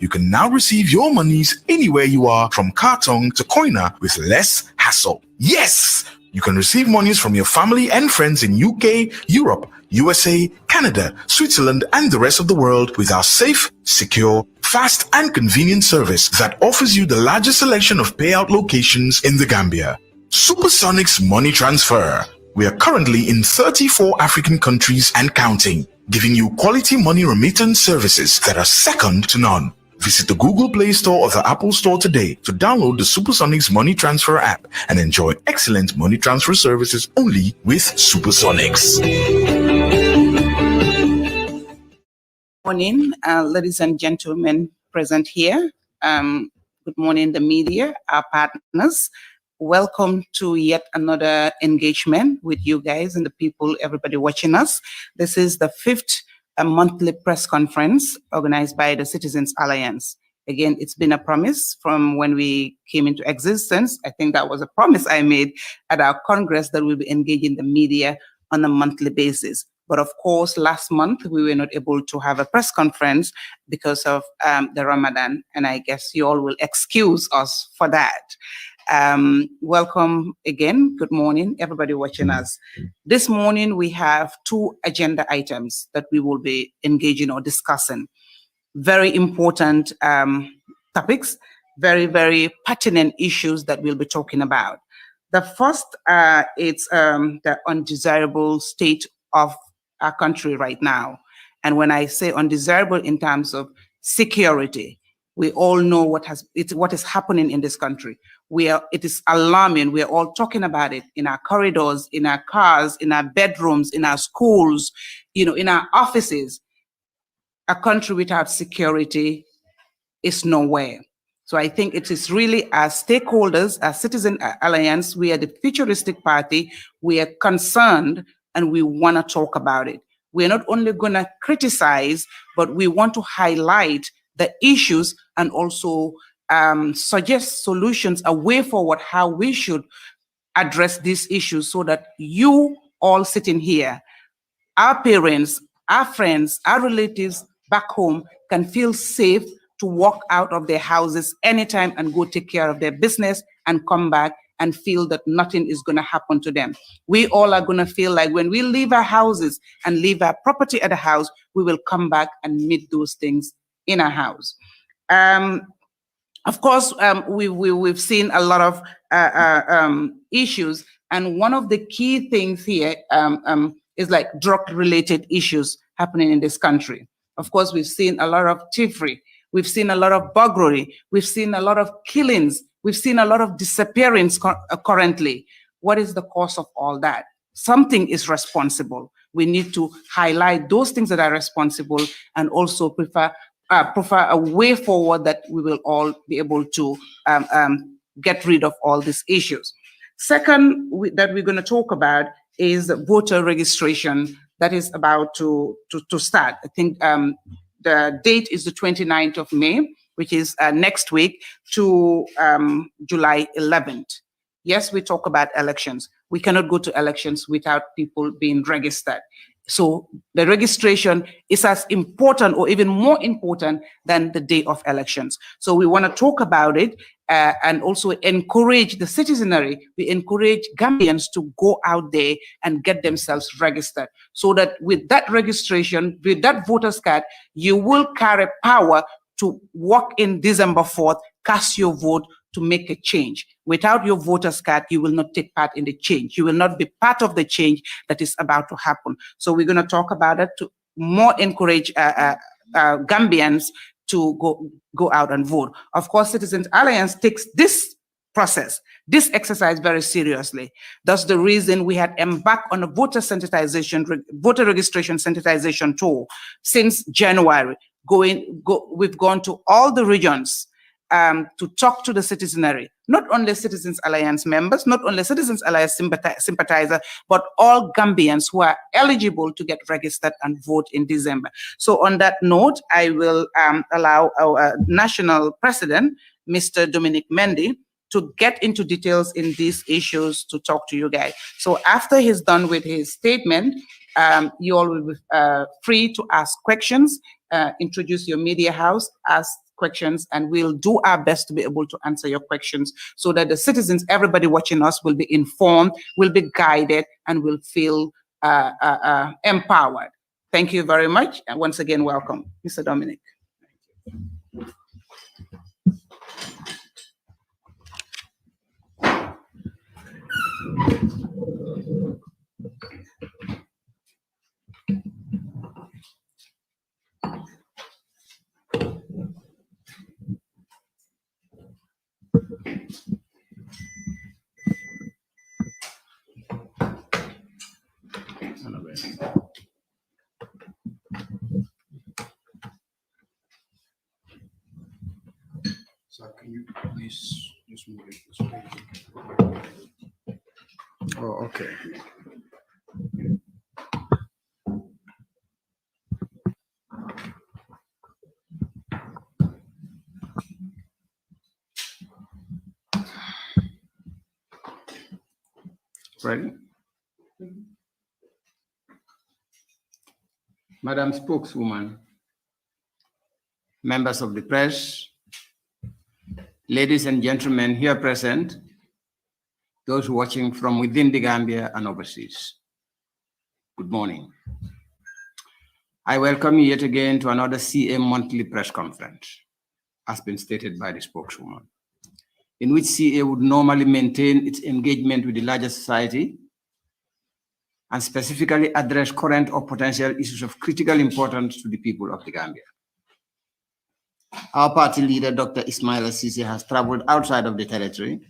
you can now receive your monies anywhere you are, from Kartong to Koina, with less hassle. Yes! You can receive monies from your family and friends in UK, Europe, USA, Canada, Switzerland, and the rest of the world with our safe, secure, fast, and convenient service that offers you the largest selection of payout locations in the Gambia. Supersonics Money Transfer. We are currently in 34 African countries and counting, giving you quality money remittance services that are second to none. Visit the Google Play Store or the Apple Store today to download the Supersonics Money Transfer app and enjoy excellent money transfer services only with Supersonics. Morning, ladies and gentlemen present here. Good morning, the media, our partners. Welcome to yet another engagement with you guys and the people, everybody watching us. This is the 5th monthly press conference organized by the Citizens Alliance. Again, it's been a promise from when we came into existence. I think that was a promise I made at our Congress that we'll be engaging the media on a monthly basis. But of course, last month, we were not able to have a press conference because of the Ramadan. And I guess you all will excuse us for that. Welcome again. Good morning, everybody watching us. This morning, we have 2 agenda items that we will be engaging or discussing. Very important topics, very, very pertinent issues that we'll be talking about. The first is the undesirable state of our country right now. And when I say undesirable in terms of security, we all know what is happening in this country. It is alarming. We are all talking about it in our corridors, in our cars, in our bedrooms, in our schools, in our offices. A country without security is nowhere. So I think it is really, as stakeholders, as Citizen Alliance, we are the futuristic party. We are concerned and we want to talk about it. We're not only going to criticize, but we want to highlight the issues and also suggest solutions, a way forward, how we should address these issues so that you all sitting here, our parents, our friends, our relatives back home can feel safe to walk out of their houses anytime and go take care of their business and come back and feel that nothing is going to happen to them. We all are going to feel like when we leave our houses and leave our property at the house, we will come back and meet those things in our house. Of course, we've seen a lot of issues, and one of the key things here is like drug-related issues happening in this country. Of course, we've seen a lot of thievery, we've seen a lot of burglary, we've seen a lot of killings, we've seen a lot of disappearance currently. What is the cause of all that? Something is responsible. We need to highlight those things that are responsible and also prefer a way forward that we will all be able to get rid of all these issues. Second, that we're going to talk about is voter registration that is about to start. I think the date is the 29th of May, which is next week, to July 11th. Yes, we talk about elections. We cannot go to elections without people being registered. So the registration is as important or even more important than the day of elections. So we want to talk about it and also encourage the citizenry. We encourage Gambians to go out there and get themselves registered so that with that registration, with that voter's card, you will carry power to walk in December 4th, cast your vote to make a change. Without your voter's card, you will not take part in the change. You will not be part of the change that is about to happen. So we're going to talk about it to more encourage Gambians to go out and vote. Of course, Citizens Alliance takes this process, this exercise very seriously. That's the reason we had embarked on a voter registration sensitization tour since January. We've gone to all the regions to talk to the citizenry, not only Citizens Alliance members, not only Citizens Alliance sympathizers, but all Gambians who are eligible to get registered and vote in December. So on that note, I will allow our national president, Mr. Dominic Mendy, to get into details in these issues to talk to you guys. So after he's done with his statement, you all will be free to ask questions, introduce your media house, ask questions, and we'll do our best to be able to answer your questions so that the citizens, everybody watching us, will be informed, will be guided, and will feel empowered. Thank you very much. And once again, welcome, Mr. Dominic. So can you please just move it this way? Oh, okay. Ready? Madam Spokeswoman, members of the press, ladies and gentlemen here present, those watching from within the Gambia and overseas, good morning. I welcome you yet again to another CA monthly press conference, as been stated by the spokeswoman, in which CA would normally maintain its engagement with the larger society and specifically address current or potential issues of critical importance to the people of the Gambia. Our party leader, Dr. Ismaila Ceesay, has traveled outside of the territory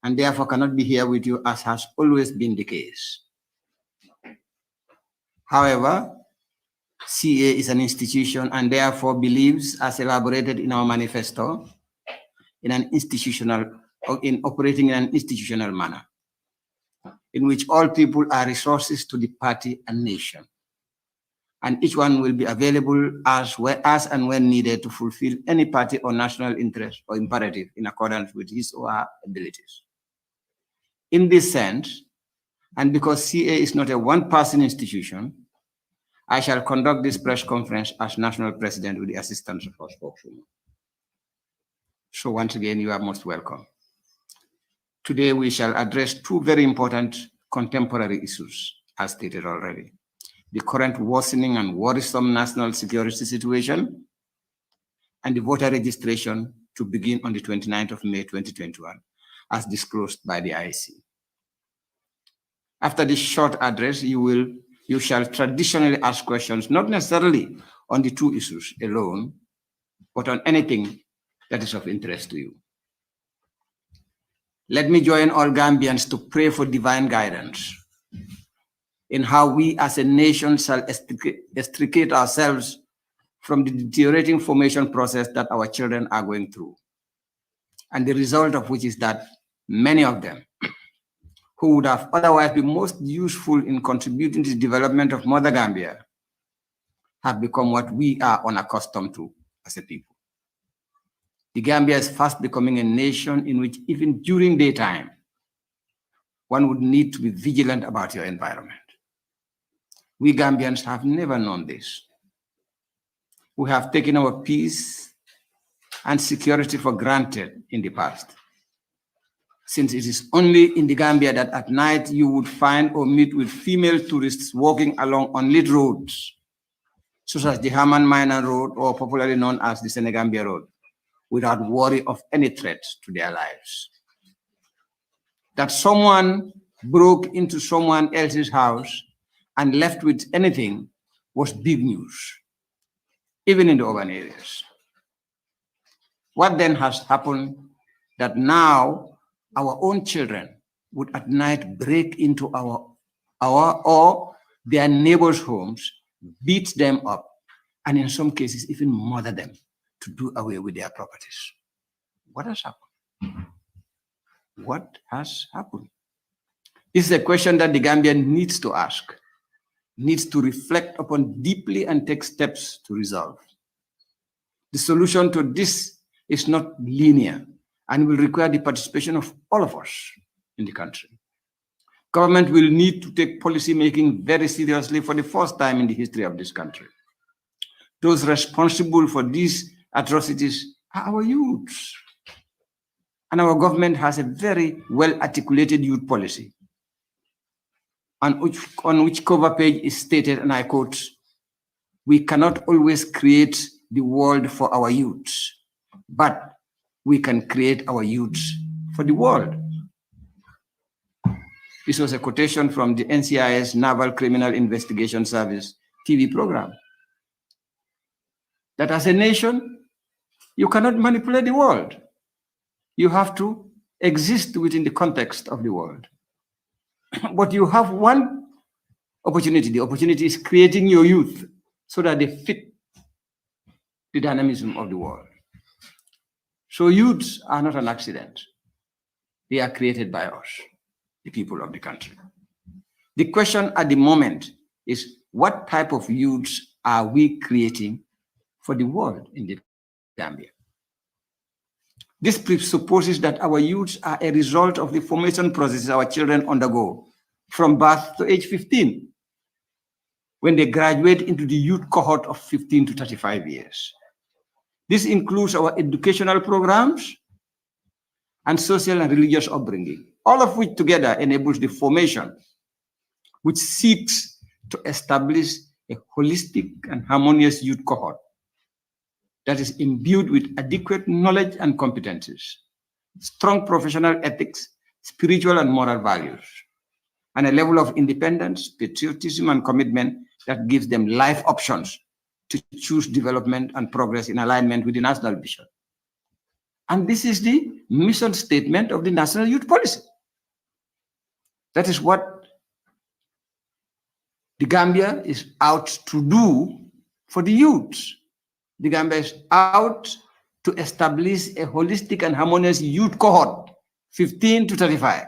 and therefore cannot be here with you, as has always been the case. However, CA is an institution and therefore believes, as elaborated in our manifesto, in operating in an institutional manner, in which all people are resources to the party and nation, and each one will be available as and when needed to fulfill any party or national interest or imperative in accordance with his or her abilities. In this sense, and because CA is not a one-person institution, I shall conduct this press conference as national president with the assistance of our spokeswoman. So once again, you are most welcome. Today, we shall address two very important contemporary issues, as stated already: the current worsening and worrisome national security situation, and the voter registration to begin on the 29th of May 2021, as disclosed by the IEC. After this short address, you shall traditionally ask questions, not necessarily on the two issues alone, but on anything that is of interest to you. Let me join all Gambians to pray for divine guidance in how we as a nation shall extricate ourselves from the deteriorating formation process that our children are going through, and the result of which is that many of them, who would have otherwise been most useful in contributing to the development of Mother Gambia, have become what we are unaccustomed to as a people. The Gambia is fast becoming a nation in which even during daytime, one would need to be vigilant about your environment. We Gambians have never known this. We have taken our peace and security for granted in the past, since it is only in the Gambia that at night you would find or meet with female tourists walking along unlit roads, such as the Haman Minor Road, or popularly known as the Senegambia Road, without worry of any threat to their lives. That someone broke into someone else's house and left with anything was big news, even in the urban areas. What then has happened that now our own children would at night break into our or their neighbors' homes, beat them up, and in some cases even murder them to do away with their properties? What has happened? What has happened? This is a question that the Gambian needs to ask, needs to reflect upon deeply and take steps to resolve. The solution to this is not linear and will require the participation of all of us in the country. Government will need to take policy making very seriously for the first time in the history of this country. Those responsible for this atrocities are our youths. And our government has a very well-articulated youth policy on which cover page is stated, and I quote, "We cannot always create the world for our youths, but we can create our youths for the world." This was a quotation from the NCIS Naval Criminal Investigation Service TV program. That as a nation, you cannot manipulate the world. You have to exist within the context of the world. But you have one opportunity. The opportunity is creating your youth so that they fit the dynamism of the world. So youths are not an accident. They are created by us, the people of the country. The question at the moment is, what type of youths are we creating for the world in the Gambia? This presupposes that our youths are a result of the formation processes our children undergo from birth to age 15, when they graduate into the youth cohort of 15 to 35 years. This includes our educational programs and social and religious upbringing, all of which together enables the formation, which seeks to establish a holistic and harmonious youth cohort that is imbued with adequate knowledge and competencies, strong professional ethics, spiritual and moral values, and a level of independence, patriotism, and commitment that gives them life options to choose development and progress in alignment with the national vision. And this is the mission statement of the National Youth Policy. That is what the Gambia is out to do for the youths. The Gambia is out to establish a holistic and harmonious youth cohort, 15 to 35.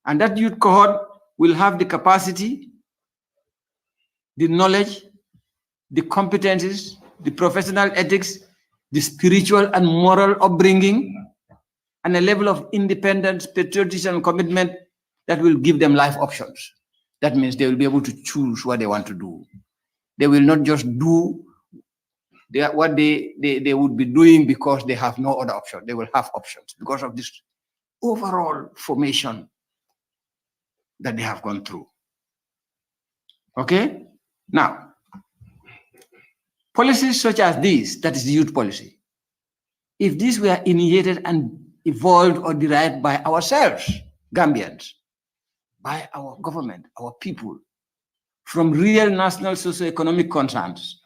And that youth cohort will have the capacity, the knowledge, the competencies, the professional ethics, the spiritual and moral upbringing, and a level of independence, patriotism, and commitment that will give them life options. That means they will be able to choose what they want to do. They will not just do what they would be doing because they have no other option. They will have options because of this overall formation that they have gone through. Okay? Now, policies such as this, that is the youth policy, if these were initiated and evolved or derived by ourselves, Gambians, by our government, our people, from real national socio-economic concerns,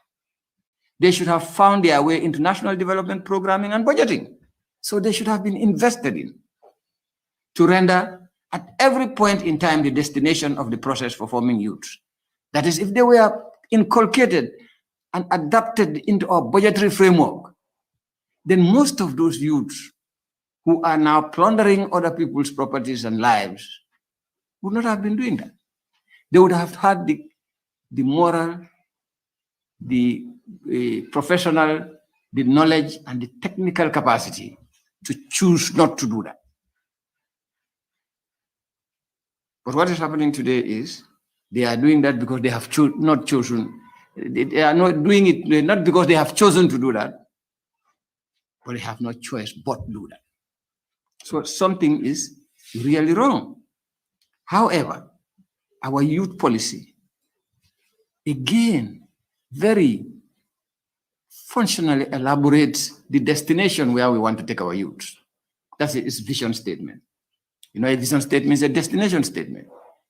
they should have found their way into national development programming and budgeting. So they should have been invested in to render at every point in time the destination of the process for forming youths. That is, if they were inculcated and adapted into our budgetary framework, then most of those youths who are now plundering other people's properties and lives would not have been doing that. They would have had the moral, the professional, the knowledge, and the technical capacity to choose not to do that. But what is happening today is they are doing that because they have not chosen. They are not doing it not because they have chosen to do that, but they have no choice but to do that. So something is really wrong. However, our youth policy, again, very functionally elaborates the destination where we want to take our youth. That's its vision statement. You know, a vision statement is a destination statement.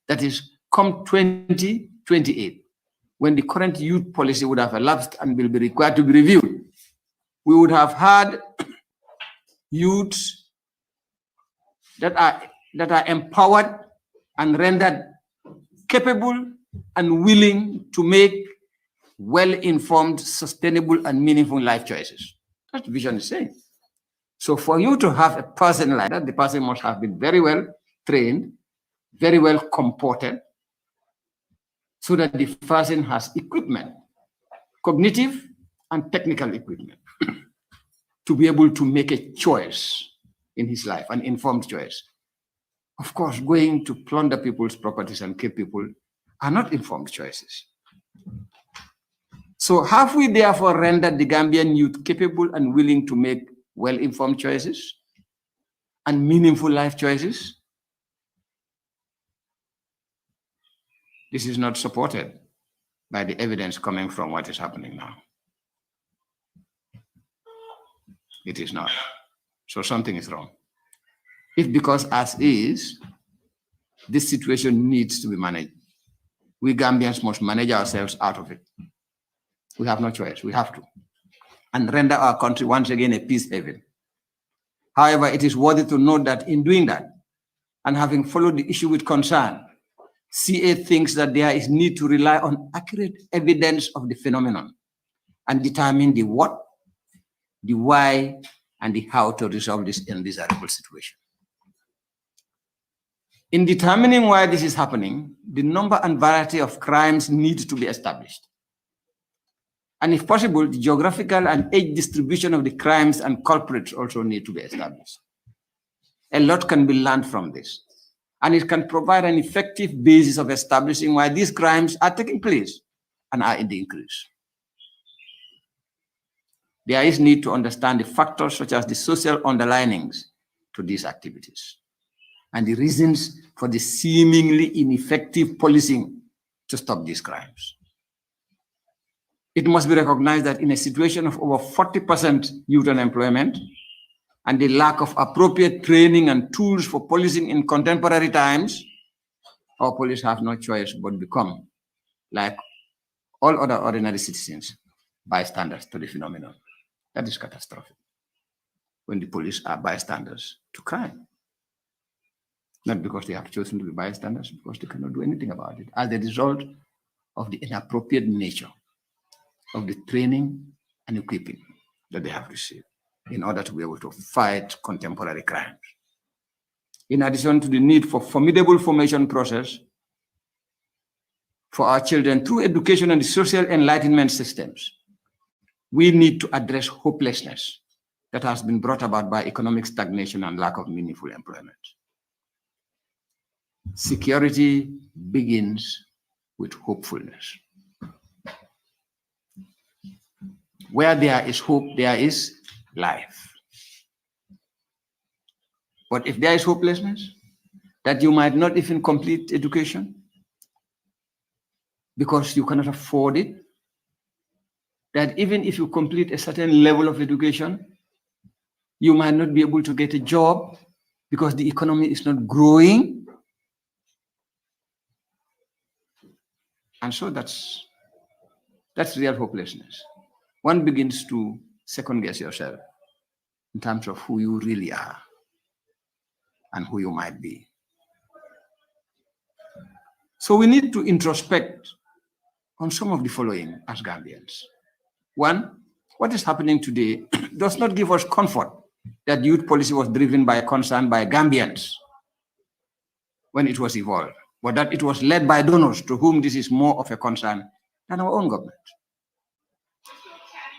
That is, come 2028, when the current youth policy would have elapsed and will be required to be reviewed, we would have had youths that are empowered and rendered capable and willing to make well-informed, sustainable, and meaningful life choices. That's what the vision is saying. So for you to have a person like that, the person must have been very well trained, very well comported, so that the person has equipment, cognitive and technical equipment, to be able to make a choice in his life, an informed choice. Of course, going to plunder people's properties and kill people are not informed choices. So have we therefore rendered the Gambian youth capable and willing to make well-informed choices and meaningful life choices? This is not supported by the evidence coming from what is happening now. It is not. So something is wrong. If because as is, this situation needs to be managed, we Gambians must manage ourselves out of it. We have no choice. We have to. And render our country once again a peace haven. However, it is worthy to note that in doing that, and having followed the issue with concern, CA thinks that there is need to rely on accurate evidence of the phenomenon and determine the what, the why, and the how to resolve this undesirable situation. In determining why this is happening, the number and variety of crimes need to be established. And if possible, the geographical and age distribution of the crimes and culprits also need to be established. A lot can be learned from this, and it can provide an effective basis of establishing why these crimes are taking place and are in the increase. There is need to understand the factors such as the social underlinings to these activities and the reasons for the seemingly ineffective policing to stop these crimes. It must be recognized that in a situation of over 40% youth unemployment and the lack of appropriate training and tools for policing in contemporary times, our police have no choice but become, like all other ordinary citizens, bystanders to the phenomenon. That is catastrophic when the police are bystanders to crime. Not because they have chosen to be bystanders, because they cannot do anything about it, as a result of the inappropriate nature of the training and equipping that they have received in order to be able to fight contemporary crimes. In addition to the need for formidable formation process for our children through education and the social enlightenment systems, we need to address hopelessness that has been brought about by economic stagnation and lack of meaningful employment. Security begins with hopefulness. Where there is hope, there is life. But if there is hopelessness, that you might not even complete education because you cannot afford it, that even if you complete a certain level of education, you might not be able to get a job because the economy is not growing. And so that's real hopelessness. One begins to second guess yourself in terms of who you really are and who you might be. So we need to introspect on some of the following as Gambians. One, what is happening today does not give us comfort that youth policy was driven by a concern by Gambians when it was evolved, but that it was led by donors to whom this is more of a concern than our own government.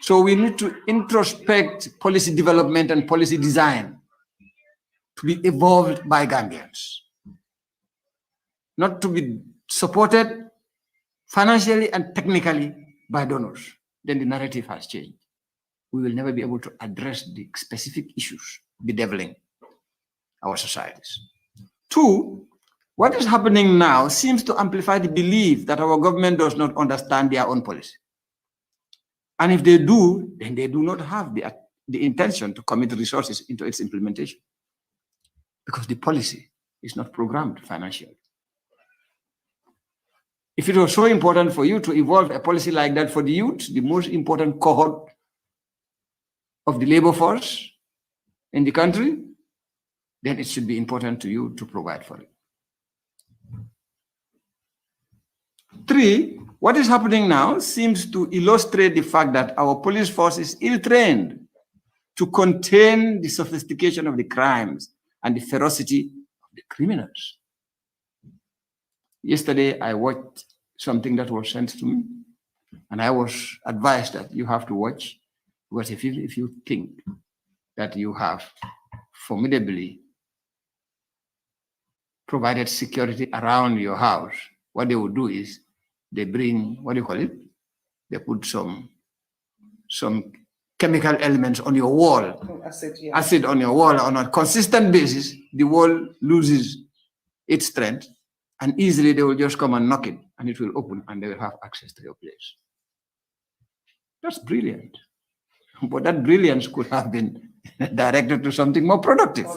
So we need to introspect policy development and policy design to be evolved by Gambians, not to be supported financially and technically by donors. Then the narrative has changed. We will never be able to address the specific issues bedeviling our societies. Two, what is happening now seems to amplify the belief that our government does not understand their own policy. And if they do, then they do not have the intention to commit resources into its implementation because the policy is not programmed financially. If it was so important for you to evolve a policy like that for the youth, the most important cohort of the labor force in the country, then it should be important to you to provide for it. Three, what is happening now seems to illustrate the fact that our police force is ill-trained to contain the sophistication of the crimes and the ferocity of the criminals. Yesterday, I watched something that was sent to me, and I was advised that you have to watch, because if you think that you have formidably provided security around your house, what they will do is they bring, what do you call it? They put some chemical elements on your wall, acid on your wall on a consistent basis, the wall loses its strength, and easily they will just come and knock it, and it will open, and they will have access to your place. That's brilliant. But that brilliance could have been directed to something more productive.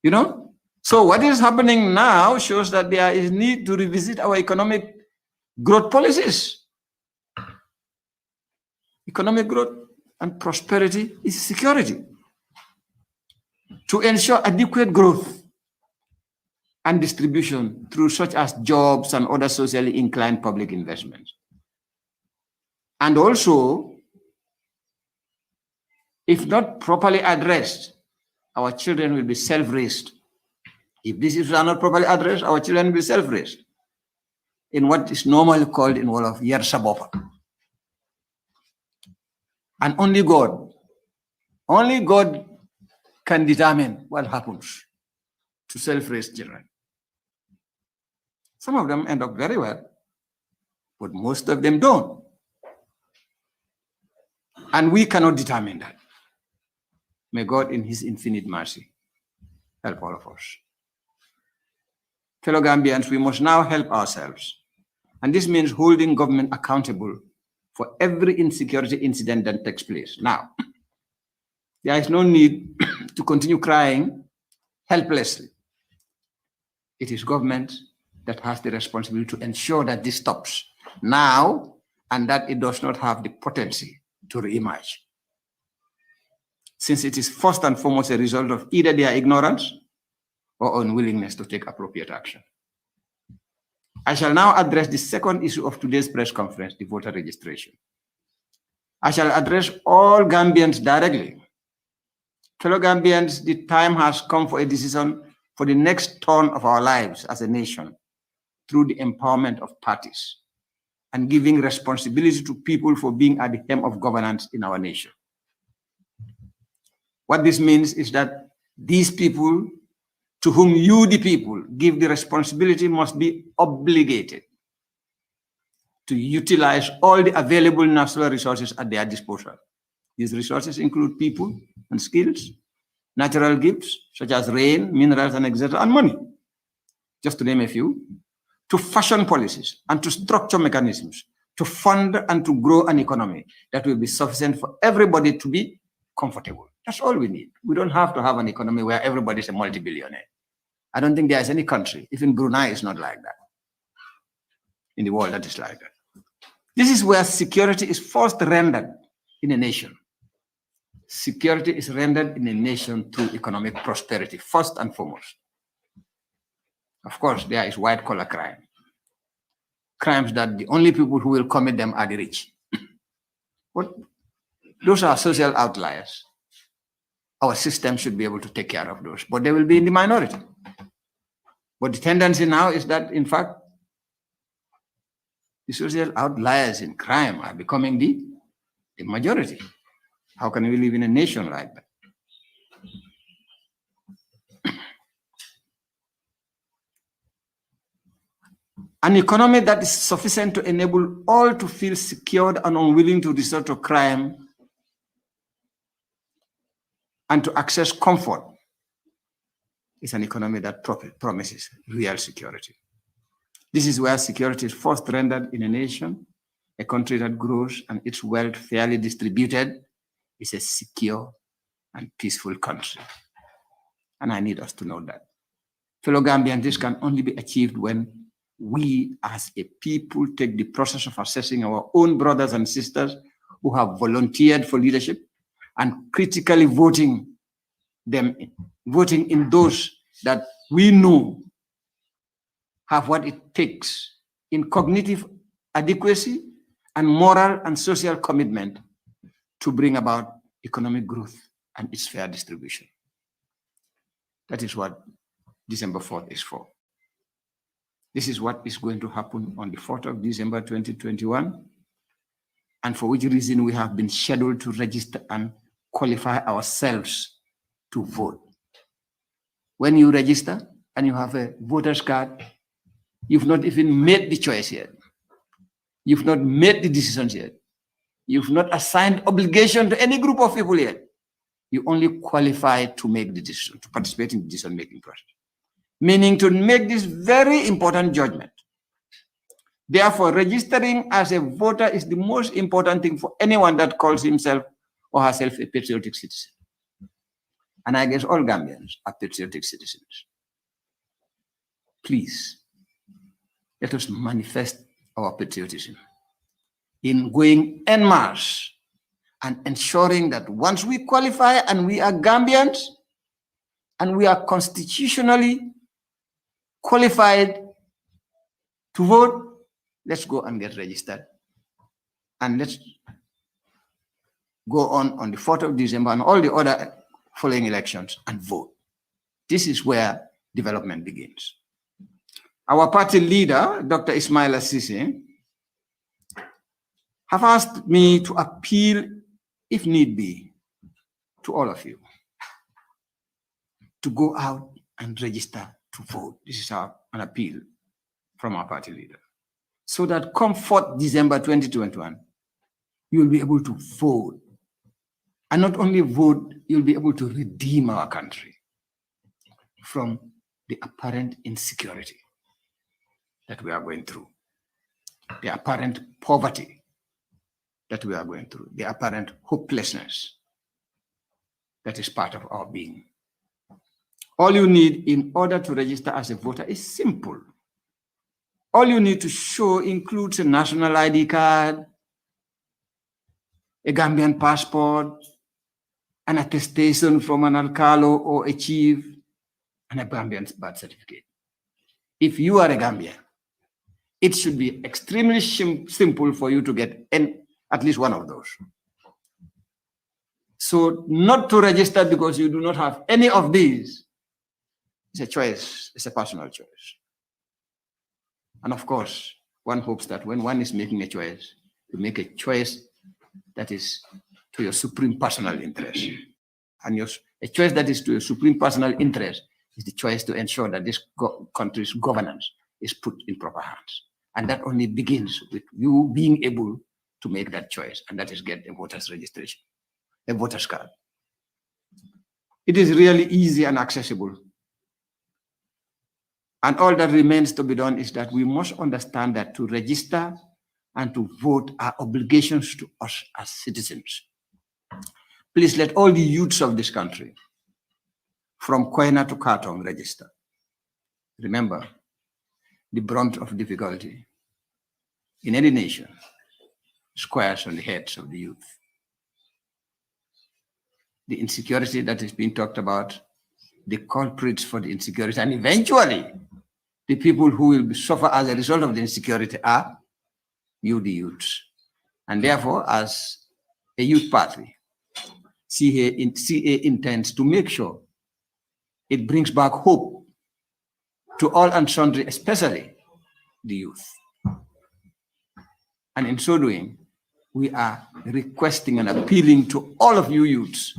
You know? So what is happening now shows that there is need to revisit our economic growth policies. Economic growth and prosperity is security. To ensure adequate growth and distribution through such as jobs and other socially inclined public investments. And also, if not properly addressed, our children will be self-raised. If these issues are not properly addressed, our children will be self-raised in what is normally called in Wolof yer sa bopa. And only God can determine what happens to self-raised children. Some of them end up very well, but most of them don't. And we cannot determine that. May God in his infinite mercy help all of us. Fellow Gambians, we must now help ourselves. And this means holding government accountable for every insecurity incident that takes place. Now, there is no need to continue crying helplessly. It is government that has the responsibility to ensure that this stops now and that it does not have the potency to reemerge. Since it is first and foremost a result of either their ignorance or unwillingness to take appropriate action. I shall now address the second issue of today's press conference, the voter registration. I shall address all Gambians directly. Fellow Gambians, the time has come for a decision for the next turn of our lives as a nation through the empowerment of parties and giving responsibility to people for being at the helm of governance in our nation. What this means is that these people to whom you, the people, give the responsibility must be obligated to utilize all the available natural resources at their disposal. These resources include people and skills, natural gifts such as rain, minerals, and etc., and money, just to name a few, to fashion policies and to structure mechanisms to fund and to grow an economy that will be sufficient for everybody to be comfortable. That's all we need. We don't have to have an economy where everybody is a multi-billionaire. I don't think there is any country, even Brunei is not like that, in the world that is like that. This is where security is first rendered in a nation. Security is rendered in a nation through economic prosperity, first and foremost. Of course, there is white-collar crime. Crimes that the only people who will commit them are the rich. But those are social outliers. Our system should be able to take care of those, but they will be in the minority. But the tendency now is that, in fact, the social outliers in crime are becoming the majority. How can we live in a nation like that? An economy that is sufficient to enable all to feel secured and unwilling to resort to crime and to access comfort is an economy that promises real security. This is where security is first rendered in a nation. A country that grows and its wealth fairly distributed is a secure and peaceful country. And I need us to know that. Fellow Gambians, this can only be achieved when we as a people take the process of assessing our own brothers and sisters who have volunteered for leadership and critically voting in those that we know have what it takes in cognitive adequacy and moral and social commitment to bring about economic growth and its fair distribution. That is what December 4th is for. This is what is going to happen on the 4th of December 2021, and for which reason we have been scheduled to register and qualify ourselves to vote. When you register and you have a voter's card, you've not even made the choice yet. You've not made the decisions yet. You've not assigned obligation to any group of people yet. You only qualify to make the decision, to participate in the decision-making process. Meaning to make this very important judgment. Therefore, registering as a voter is the most important thing for anyone that calls himself or herself a patriotic citizen. And I guess all Gambians are patriotic citizens. Please, let us manifest our patriotism in going en masse and ensuring that once we qualify and we are Gambians and we are constitutionally qualified to vote, let's go and get registered. And let's go on the 4th of December and all the other following elections and vote. This is where development begins. Our party leader, Dr. Ismaila Sise, have asked me to appeal, if need be, to all of you to go out and register to vote. This is an appeal from our party leader. So that come 4th December 2021, you'll be able to vote. And not only vote, you'll be able to redeem our country from the apparent insecurity that we are going through, the apparent poverty that we are going through, the apparent hopelessness that is part of our being. All you need in order to register as a voter is simple. All you need to show includes a national ID card, a Gambian passport, an attestation from an alcalo or a chief, and a Gambian birth certificate. If you are a Gambian, it should be extremely simple for you to get at least one of those. So not to register because you do not have any of these is a choice, it's a personal choice. And of course, one hopes that when one is making a choice, you make a choice that is to your supreme personal interest. And a choice that is to your supreme personal interest is the choice to ensure that this country's governance is put in proper hands. And that only begins with you being able to make that choice, and that is get a voter's registration, a voter's card. It is really easy and accessible. And all that remains to be done is that we must understand that to register and to vote are obligations to us as citizens. Please let all the youths of this country, from Koina to Katong, register. Remember, the brunt of difficulty in any nation squares on the heads of the youth. The insecurity that is being talked about, the culprits for the insecurity, and eventually the people who will suffer as a result of the insecurity are you, the youths. And therefore, as a youth party, CA intends to make sure it brings back hope to all and sundry, especially the youth. And in so doing, we are requesting and appealing to all of you youths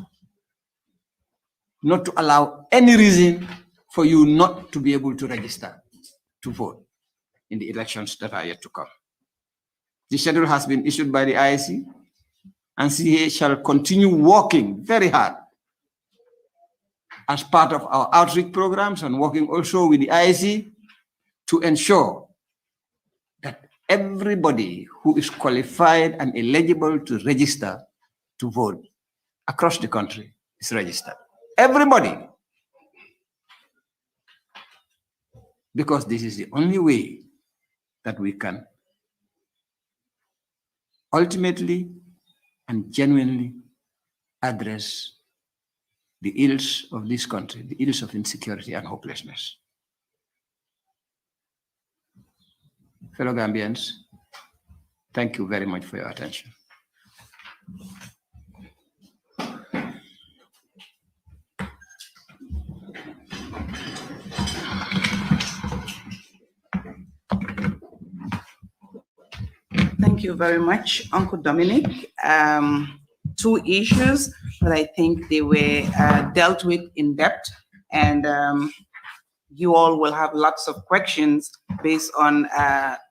not to allow any reason for you not to be able to register to vote in the elections that are yet to come. The schedule has been issued by the IEC, and CA shall continue working very hard as part of our outreach programs and working also with the IEC to ensure that everybody who is qualified and eligible to register to vote across the country is registered. Everybody. Because this is the only way that we can ultimately and genuinely address the ills of this country, the ills of insecurity and hopelessness. Fellow Gambians, thank you very much for your attention. Thank you very much, Uncle Dominic. Two issues, but I think they were dealt with in depth, and you all will have lots of questions based on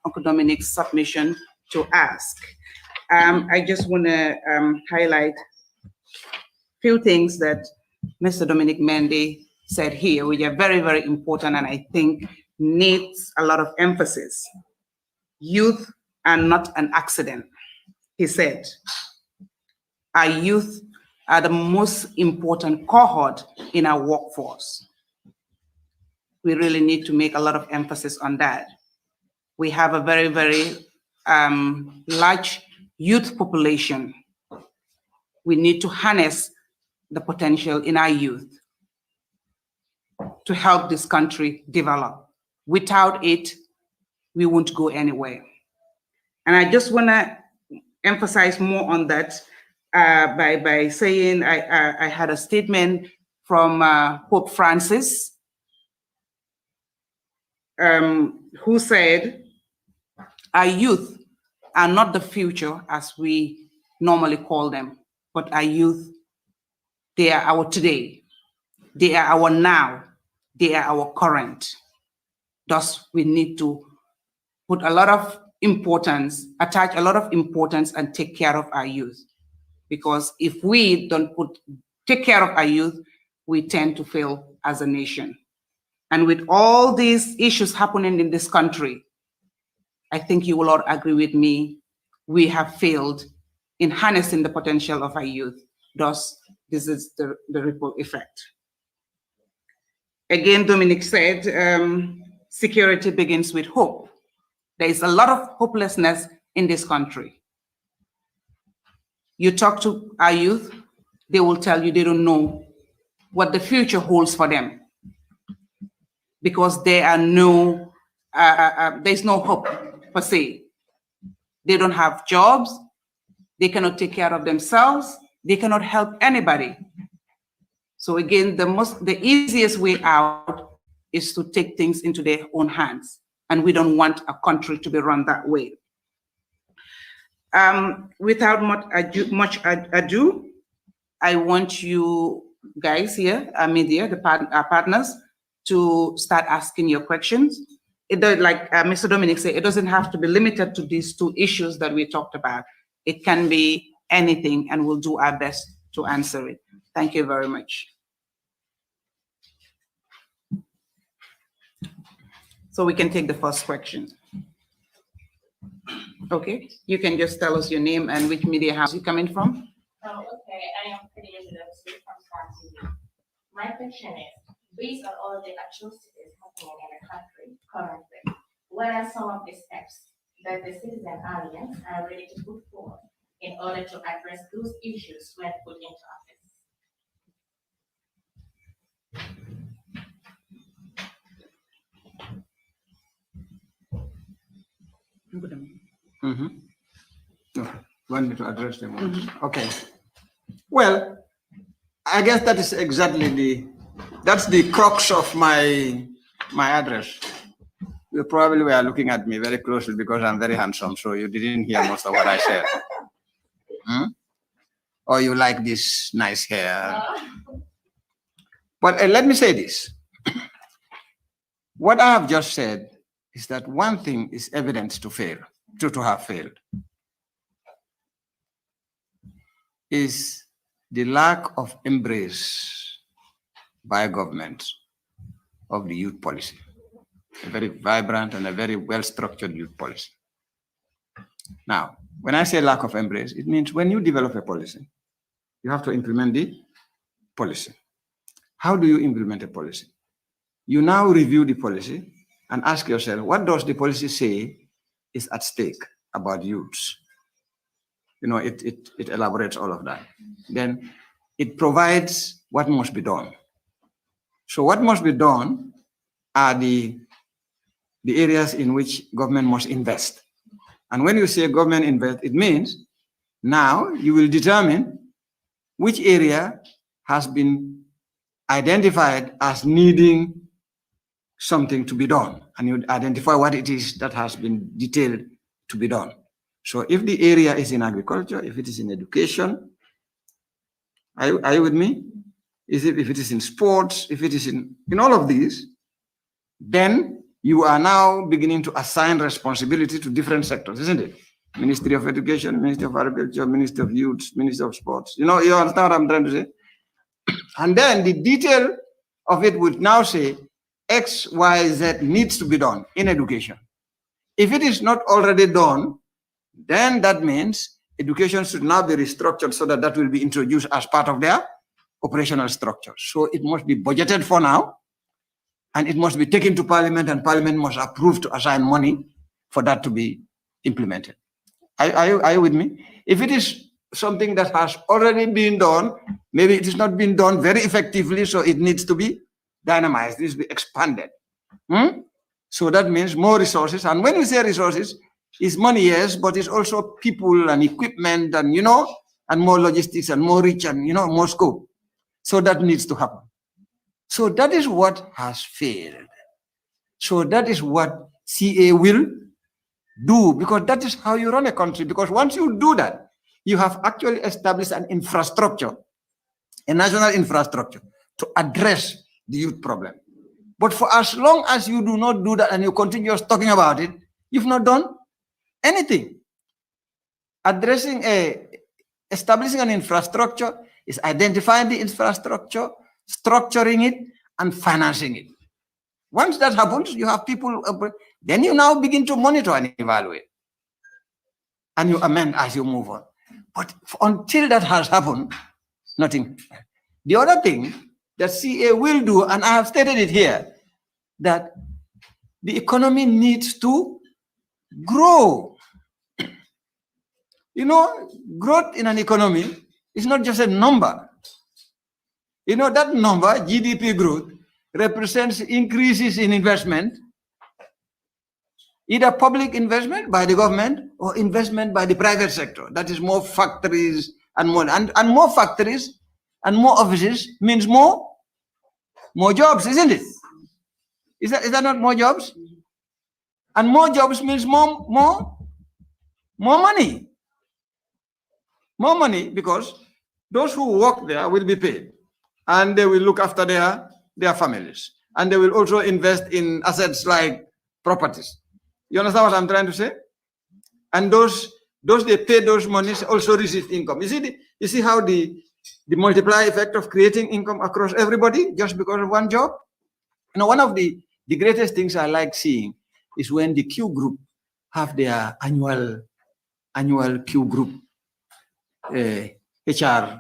Uncle Dominic's submission to ask. I just want to highlight a few things that Mr. Dominic Mendy said here, which are very, very important and I think needs a lot of emphasis. Youth are not an accident, he said. Our youth are the most important cohort in our workforce. We really need to make a lot of emphasis on that. We have a very, very large youth population. We need to harness the potential in our youth to help this country develop. Without it, we won't go anywhere. And I just want to emphasize more on that by saying I had a statement from Pope Francis, who said, our youth are not the future as we normally call them, but our youth, they are our today, they are our now, they are our current. Thus, we need to put a lot of importance, attach a lot of importance and take care of our youth. Because if we don't take care of our youth, we tend to fail as a nation. And with all these issues happening in this country, I think you will all agree with me, we have failed in harnessing the potential of our youth. Thus, this is the ripple effect. Again, Dominic said, security begins with hope. There is a lot of hopelessness in this country. You talk to our youth, they will tell you they don't know what the future holds for them because there are no, there's no hope per se. They don't have jobs, they cannot take care of themselves, they cannot help anybody. So again, the easiest way out is to take things into their own hands. And we don't want a country to be run that way. Without much ado, I want you guys here, our media, our partners, to start asking your questions. Like Mr. Dominic said, it doesn't have to be limited to these two issues that we talked about. It can be anything, and we'll do our best to answer it. Thank you very much. So we can take the first question. Okay, you can just tell us your name and which media house you're coming from. Oh, okay. I am from Transitional. My question is, based on all the atrocities happening in the country currently, what are some of the steps that the Citizen Alliance are ready to put forward in order to address those issues when put into office? Want me to address them? Okay. Well, I guess that is exactly that's the crux of my address. You probably were looking at me very closely because I'm very handsome, so you didn't hear most of what I said. Or you like this nice hair. But let me say this. What I have just said is that one thing is evident to fail, to have failed, is the lack of embrace by government of the youth policy, a very vibrant and a very well-structured youth policy. Now, when I say lack of embrace, it means when you develop a policy, you have to implement the policy. How do you implement a policy? You now review the policy and ask yourself, what does the policy say is at stake about youths? You know, it elaborates all of that. Then it provides what must be done. So what must be done are the areas in which government must invest. And when you say government invest, it means now you will determine which area has been identified as needing something to be done, and you identify what it is that has been detailed to be done. So if the area is in agriculture, if it is in education, are you with me? If it is in sports, if it is in all of these, then you are now beginning to assign responsibility to different sectors, isn't it? Ministry of Education, Ministry of Agriculture, Ministry of Youth, Ministry of Sports. You understand what I'm trying to say? And then the detail of it would now say X, Y, Z needs to be done in education. If it is not already done, then that means education should now be restructured so that will be introduced as part of their operational structure. So it must be budgeted for now, and it must be taken to Parliament, and Parliament must approve to assign money for that to be implemented. Are you with me? If it is something that has already been done, maybe it is not being done very effectively, so it needs to be dynamized, it needs to be expanded. So that means more resources. And when we say resources, it's money, yes, but it's also people and equipment and, and more logistics and more reach and, more scope. So that needs to happen. So that is what has failed. So that is what CA will do, because that is how you run a country. Because once you do that, you have actually established an infrastructure, a national infrastructure to address the youth problem. But for as long as you do not do that and you continue just talking about it, you've not done anything. Establishing an infrastructure is identifying the infrastructure, structuring it, and financing it. Once that happens, you have people, then you now begin to monitor and evaluate. And you amend as you move on. But until that has happened, nothing. The other thing that CA will do, and I have stated it here, that the economy needs to grow. Growth in an economy is not just a number. That number, GDP growth, represents increases in investment, either public investment by the government or investment by the private sector. That is more factories and more, and more factories and more offices means more jobs, isn't it? Is that not more jobs? And more jobs means more money. More money, because those who work there will be paid, and they will look after their families, and they will also invest in assets like properties. You understand what I'm trying to say? And those they pay those monies also receive income. You see how the multiplier effect of creating income across everybody just because of one job? One of the greatest things I like seeing is when the Q group have their annual Q group HR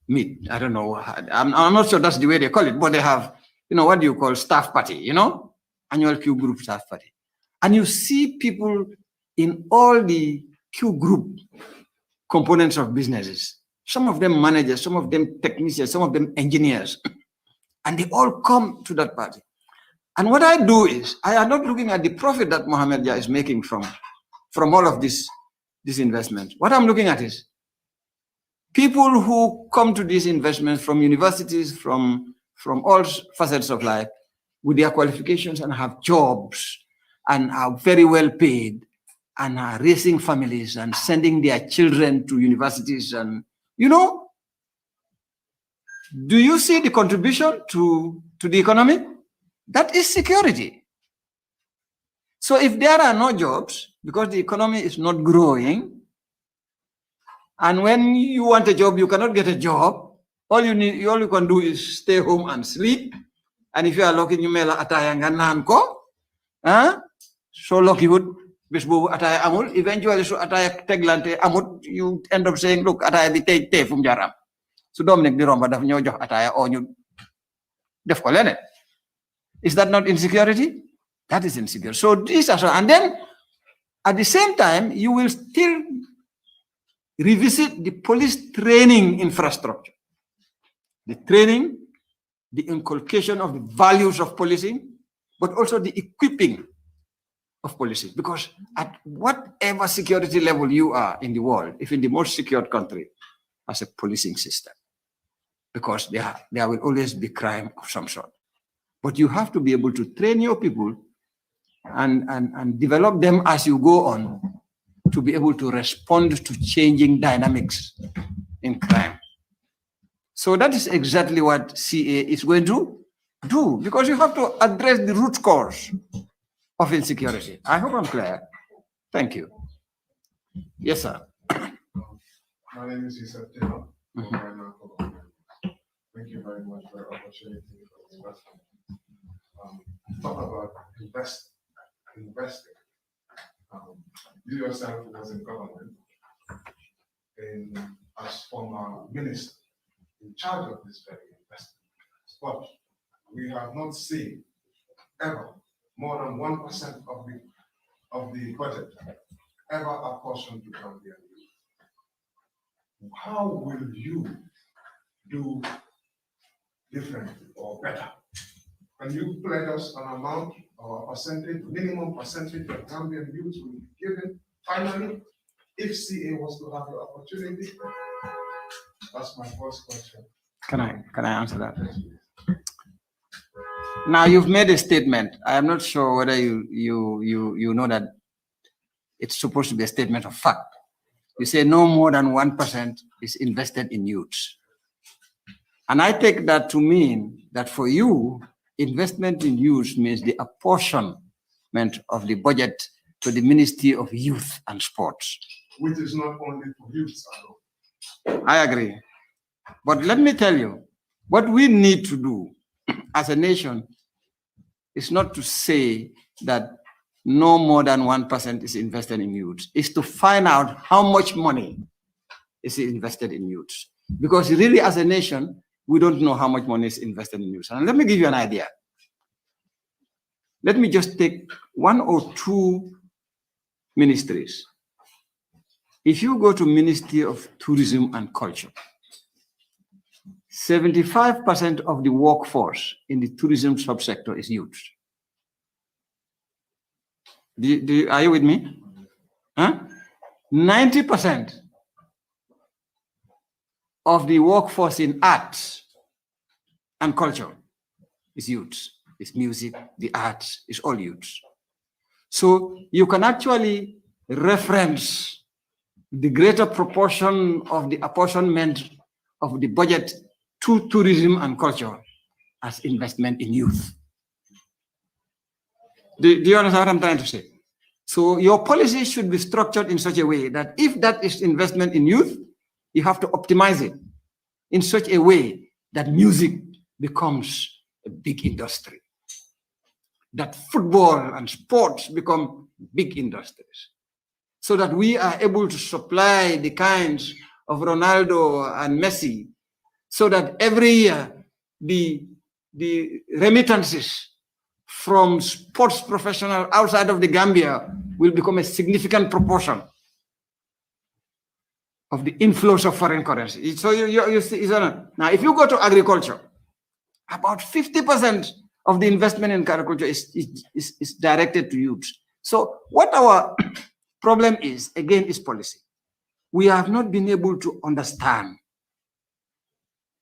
meet. I don't know. I'm not sure that's the way they call it, but they have, what do you call staff party, annual Q group staff party. And you see people in all the Q group components of businesses, some of them managers, some of them technicians, some of them engineers, and they all come to that party. And what I do is, I am not looking at the profit that Mohammed Jah is making from all of this investment. What I'm looking at is people who come to these investments from universities, from all facets of life, with their qualifications and have jobs and are very well paid and are raising families and sending their children to universities. And, do you see the contribution to the economy? That is security. So if there are no jobs, because the economy is not growing, and when you want a job, you cannot get a job, all you can do is stay home and sleep. And if you are lucky, you may ataya ko. So lucky would ataya amul. Eventually, so ataya teglante amut, you end up saying, look, ataya bi te fum jaram. So Dominic di romba daf ñoo jox ataya o ñu def ko leneen. Is that not insecurity? That is insecure. So these are, and then at the same time, you will still revisit the police training infrastructure. The training, the inculcation of the values of policing, but also the equipping of policing. Because at whatever security level you are in the world, if in the most secured country, has a policing system. Because there will always be crime of some sort. But you have to be able to train your people and develop them as you go on to be able to respond to changing dynamics in crime. So that is exactly what CA is going to do, because you have to address the root cause of insecurity. I hope I'm clear. Thank you. Yes, sir. My name is Yusuf Taylor. Thank you very much for the opportunity for this question. Talk about investing. You yourself was in government as former minister in charge of this very investment. But we have not seen ever more than 1% of the budget ever apportioned to Gambian youth. How will you do differently or better? Can you pledge us an amount or a percentage, minimum percentage that Gambian youth will be given finally if CA was to have the opportunity? That's my first question. Can I answer that? Now you've made a statement. I am not sure whether you know that it's supposed to be a statement of fact. You say no more than 1% is invested in youth. And I take that to mean that for you, investment in youth means the apportionment of the budget to the Ministry of Youth and Sports. Which is not only for youth alone. I agree. But let me tell you, what we need to do as a nation is not to say that no more than 1% is invested in youth. It's to find out how much money is invested in youth. Because really, as a nation, we don't know how much money is invested in youth. And let me give you an idea. Let me just take 1 or 2 ministries. If you go to Ministry of Tourism and Culture, 75% of the workforce in the tourism subsector is youth. Are you with me? Huh? 90% of the workforce in arts and culture is youth. It's music, the arts, it's all youth. So you can actually reference the greater proportion of the apportionment of the budget to tourism and culture as investment in youth. Do you understand what I'm trying to say? So your policy should be structured in such a way that if that is investment in youth, you have to optimize it in such a way that music becomes a big industry, that football and sports become big industries, so that we are able to supply the kinds of Ronaldo and Messi, so that every year the remittances from sports professionals outside of the Gambia will become a significant proportion of the inflows of foreign currency. So you see, now if you go to agriculture, about 50% of the investment in agriculture is directed to youth. So what our problem is, again, is policy. We have not been able to understand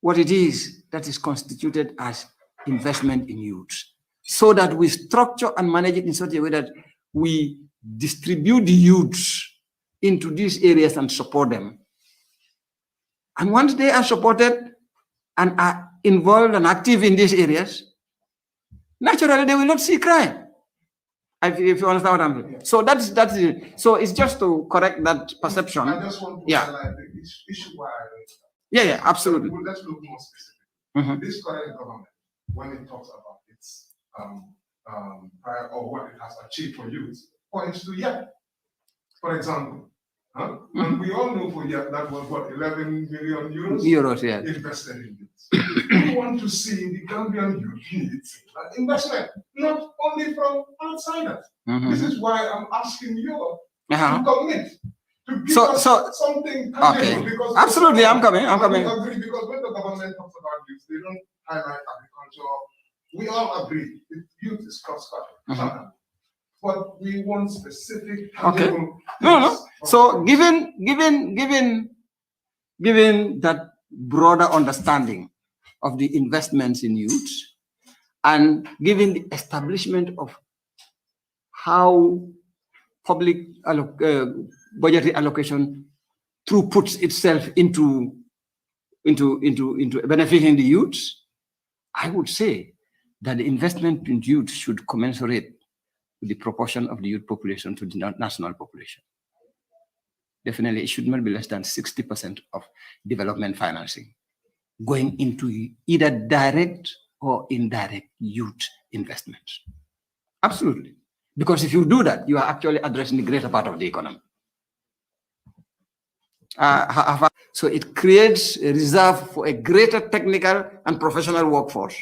what it is that is constituted as investment in youth, so that we structure and manage it in such a way that we distribute the youths into these areas and support them. And once they are supported and are involved and active in these areas, naturally they will not see crime. If you understand what I'm saying. So that's it. So it's just to correct that perception. I just want to highlight the issue why I raised that. Yeah, absolutely. So let's look more specific. This current government, when it talks about its prior or what it has achieved for youth, points to for example. And we all know for that was what, 11 million euros invested in youth. We want to see the Gambian youth needs that investment, not only from outsiders. This is why I'm asking you to commit to give us something tangible. Because absolutely, I'm coming. I agree, because when the government talks about youth, they don't highlight agriculture. We all agree youth is cross-cutting. But we want specific tangible. No. So given that broader understanding of the investments in youth, and given the establishment of how public budgetary allocation puts itself into benefiting the youth, I would say that the investment in youth should commensurate with the proportion of the youth population to the national population. definitely it should not be less than 60% of development financing going into either direct or indirect youth investments. Absolutely. Because if you do that, you are actually addressing the greater part of the economy. So it creates a reserve for a greater technical and professional workforce.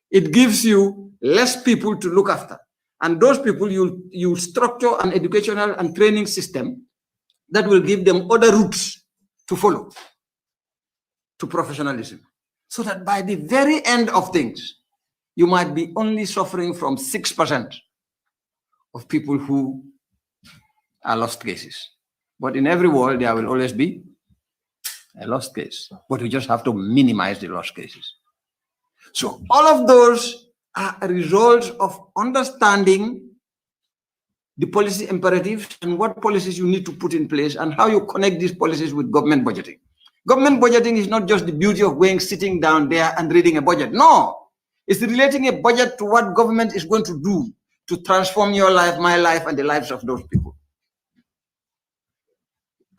It gives you less people to look after. And those people, you structure an educational and training system that will give them other routes to follow to professionalism. So that by the very end of things, you might be only suffering from 6% of people who are lost cases. But in every world, there will always be a lost case. But we just have to minimize the lost cases. So all of those are results of understanding the policy imperatives and what policies you need to put in place and how you connect these policies with government budgeting. Government budgeting is not just the beauty of going, sitting down there and reading a budget. No, it's relating a budget to what government is going to do to transform your life, my life, and the lives of those people.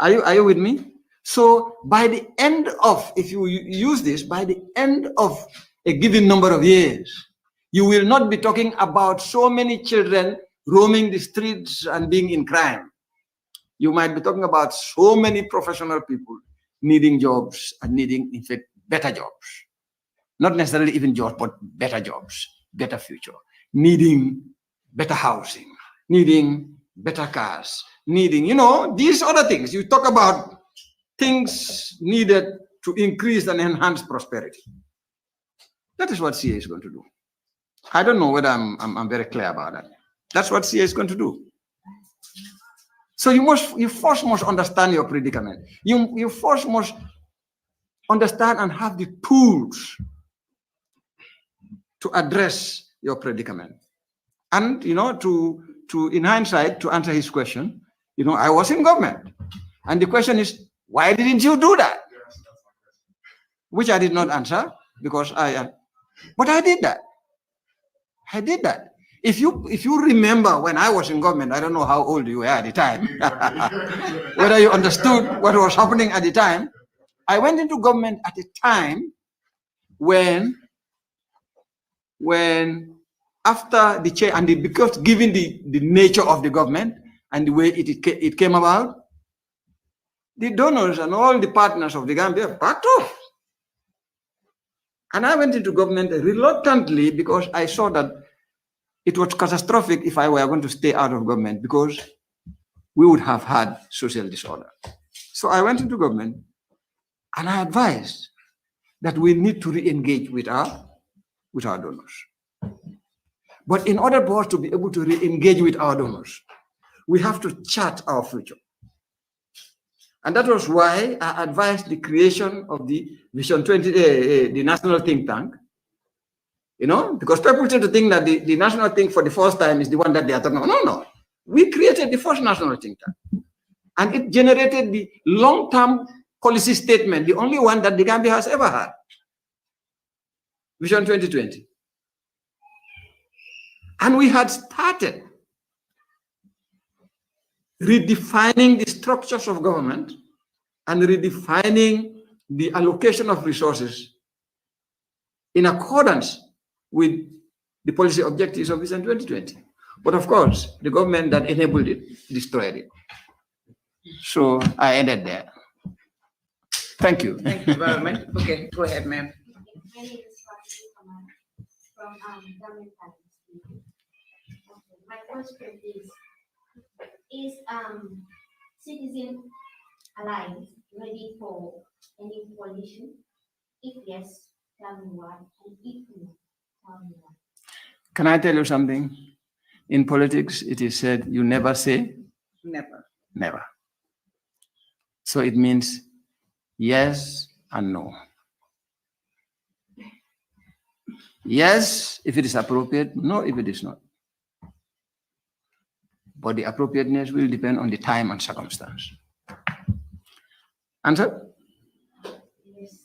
Are you with me? So by the end of, if you use this, by the end of a given number of years, you will not be talking about so many children roaming the streets and being in crime. You might be talking about so many professional people needing jobs and needing, in fact, better jobs. Not necessarily even jobs, but better jobs, better future, needing better housing, needing better cars, needing, these other things. You talk about things needed to increase and enhance prosperity. That is what CA is going to do. I don't know whether I'm very clear about that. That's what CA is going to do. So you first must understand your predicament. You first must understand and have the tools to address your predicament. And in hindsight, to answer his question, I was in government, and the question is, why didn't you do that? Which I did not answer because but I did that. I did that. If you remember when I was in government, I don't know how old you were at the time, whether you understood what was happening at the time. I went into government at a time when after the change, and because given the nature of the government and the way it came about, the donors and all the partners of the Gambia backed off. And I went into government reluctantly because I saw that it was catastrophic if I were going to stay out of government, because we would have had social disorder. So I went into government and I advised that we need to re-engage with our donors. But in order for us to be able to re-engage with our donors, we have to chart our future. And that was why I advised the creation of the Vision 20, the national think tank. Because people tend to think that the national think for the first time is the one that they are talking about. No. We created the first national think tank. And it generated the long-term policy statement, the only one that the Gambia has ever had. Vision 2020. And we had started redefining the structures of government and redefining the allocation of resources in accordance with the policy objectives of Vision 2020. But of course, the government that enabled it destroyed it. So I ended there. Thank you. Thank you very much. Okay, go ahead, ma'am. My name is from Government Finance. My question is Citizen Alliance ready for any coalition? If yes, tell me why, and if no, tell me why. Can I tell you something? In politics, it is said, you never say Never. never. So it means yes and no. Yes, if it is appropriate, no, if it is not. But the appropriateness will depend on the time and circumstance. Answer? Yes.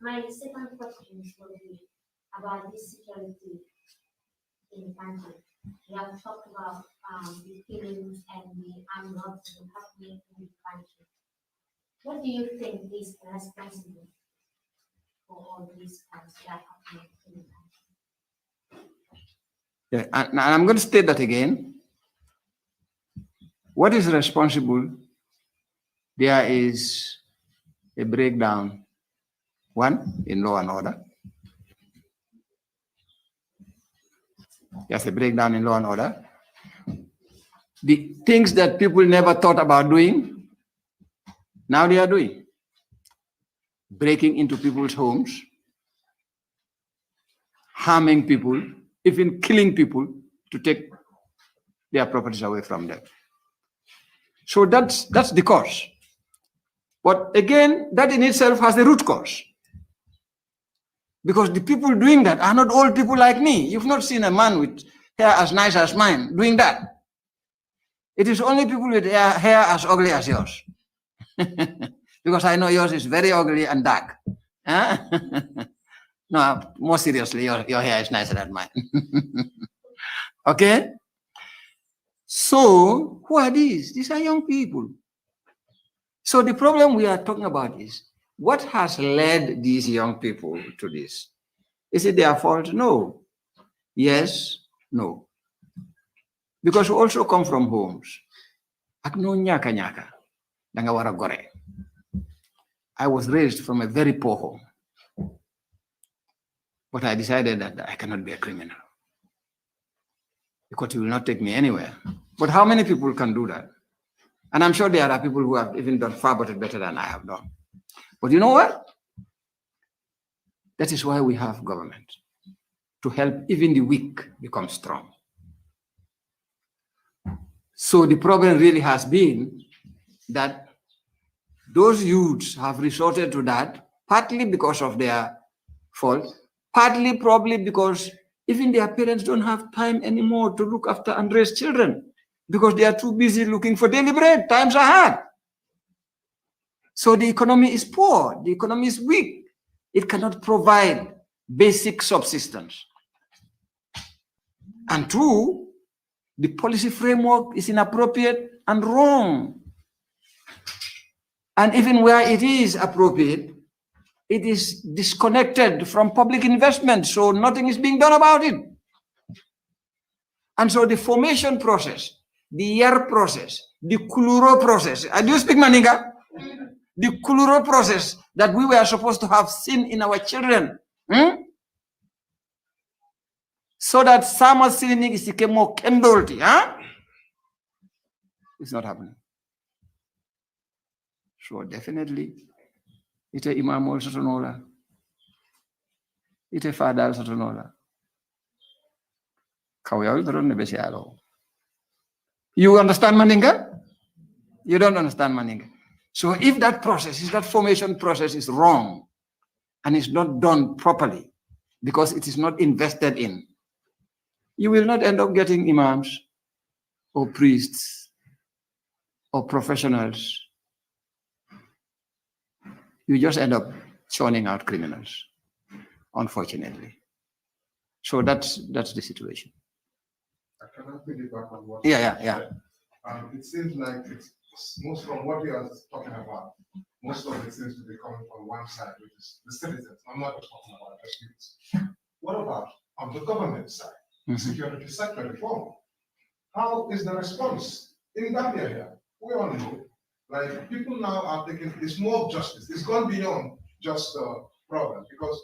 My second question is going to be about this security in the country. We have talked about the killings and the armed robbery happening in the country. What do you think is responsible for all these crimes that are happening in the country? Yeah, and I'm going to state that again. What is responsible? There is a breakdown. One, in law and order. There's a breakdown in law and order. The things that people never thought about doing, now they are doing. Breaking into people's homes, harming people, even killing people to take their properties away from them. So that's the cause. But again, that in itself has the root cause. Because the people doing that are not all people like me. You've not seen a man with hair as nice as mine doing that. It is only people with hair as ugly as yours. Because I know yours is very ugly and dark. Huh? No, more seriously, your hair is nicer than mine. Okay? So, who are these? These are young people. So the problem we are talking about is, what has led these young people to this? Is it their fault? No. Yes, no. Because we also come from homes. I was raised from a very poor home. But I decided that I cannot be a criminal. Because it will not take me anywhere. But how many people can do that? And I'm sure there are people who have even done far better than I have done. But you know what? That is why we have government, to help even the weak become strong. So the problem really has been that those youths have resorted to that, partly because of their fault, partly probably because even their parents don't have time anymore to look after and raise children, because they are too busy looking for daily bread. Times are hard. So the economy is poor, the economy is weak. It cannot provide basic subsistence. And two, the policy framework is inappropriate and wrong. And even where it is appropriate, it is disconnected from public investment, so nothing is being done about it. And so the formation process, the year process, the Kuluro process, do you speak Maninga? The Kuluro process that we were supposed to have seen in our children, so that Sama Silinik is more kendolti, it's not happening. So definitely, it's a imamol sotonola, it's a fadal sotonola. You understand Maninga? You don't understand Maninga. So if that process, if that formation process is wrong and is not done properly because it is not invested in, you will not end up getting imams or priests or professionals. You just end up churning out criminals, unfortunately. So that's the situation. I cannot piggyback on what. Yeah. It seems like it's most from what we are talking about. Most of it seems to be coming from one side, which is the citizens. I'm not just talking about the students. What about on the government side, security sector reform? How is the response in Gambia here? We all know, like people now are taking. It's more justice. It's gone beyond just a problem, because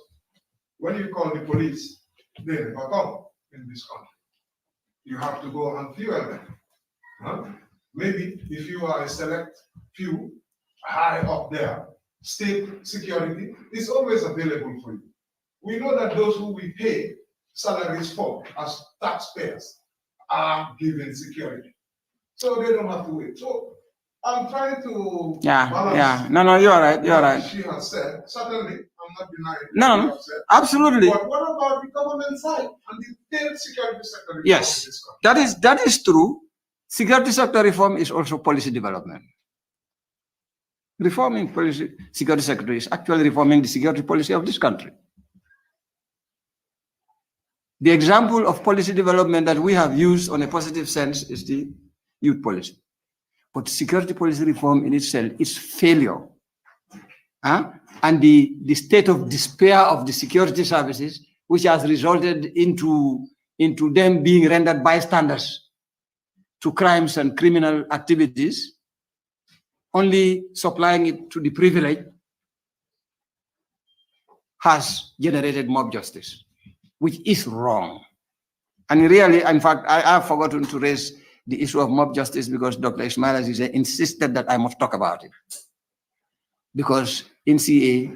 when you call the police, they never come in this country. You have to go and fuel them. Huh? Maybe if you are a select few high up there, state security is always available for you. We know that those who we pay salaries for as taxpayers are given security. So they don't have to wait. So I'm trying to balance. No, you're right. You're right. She has said, certainly, I'm not denying No, what she has said. absolutely. But what about the government side and the state security sector? Yes, that is true. Security sector reform is also policy development. Reforming policy, security sector is actually reforming the security policy of this country. The example of policy development that we have used on a positive sense is the youth policy. But security policy reform in itself is failure. And the state of despair of the security services, which has resulted into them being rendered bystanders to crimes and criminal activities, only supplying it to the privileged, has generated mob justice, which is wrong. And really, in fact, I have forgotten to raise the issue of mob justice because Dr. Ismail Aziz insisted that I must talk about it. Because in CA,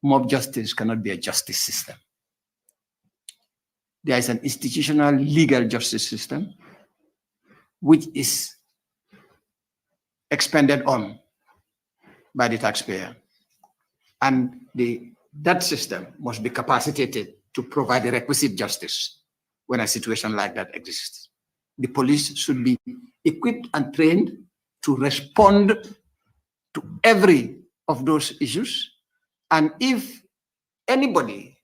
mob justice cannot be a justice system. There is an institutional legal justice system which is expended on by the taxpayer. And that system must be capacitated to provide the requisite justice when a situation like that exists. The police should be equipped and trained to respond to every of those issues. And if anybody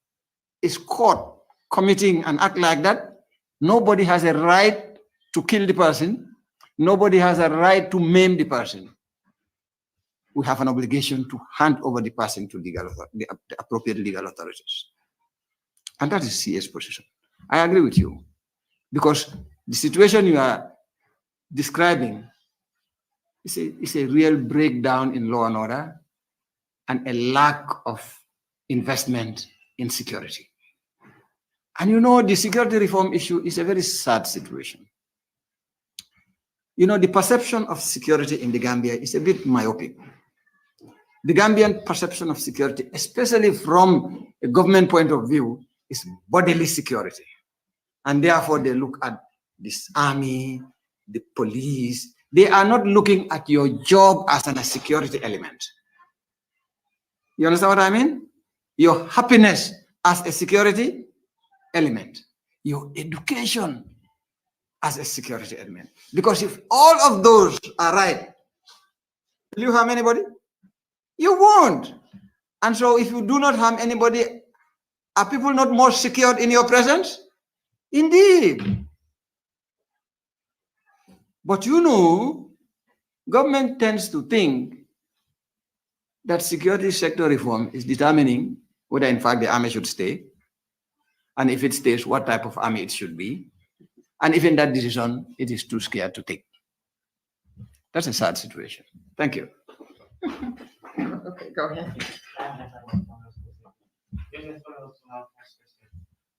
is caught committing an act like that, nobody has a right to kill the person. Nobody has a right to maim the person. We have an obligation to hand over the person to the appropriate legal authorities. And that is CA's position. I agree with you, because the situation you are describing is a real breakdown in law and order and a lack of investment in security. And you know, the security reform issue is a very sad situation. You know, the perception of security in the Gambia is a bit myopic. The Gambian perception of security, especially from a government point of view, is bodily security. And therefore they look at this army, the police. They are not looking at your job as a security element. You understand what I mean? Your happiness as a security element. Your education as a security element. Because if all of those are right, will you harm anybody? You won't. And so if you do not harm anybody, are people not more secured in your presence? Indeed. But you know, government tends to think that security sector reform is determining whether in fact the army should stay, and if it stays, what type of army it should be, and if in that decision it is too scared to take. That's a sad situation. Thank you. Okay, go ahead.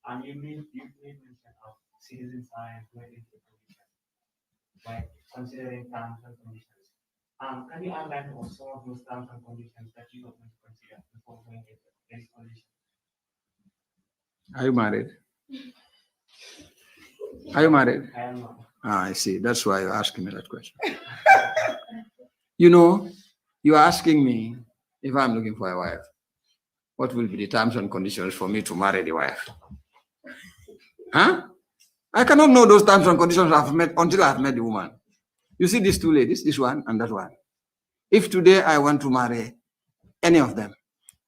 And you made mention of citizen science waiting for permission, like considering terms and conditions. Can you outline some of those terms and conditions that you are going to consider before going into this condition? Are you married? Are you married? I am not. I see. That's why you're asking me that question. You know, you are asking me if I'm looking for a wife, what will be the terms and conditions for me to marry the wife? Huh? I cannot know those terms and conditions I've met until I've met the woman. You see these two ladies, this one and that one. If today I want to marry any of them,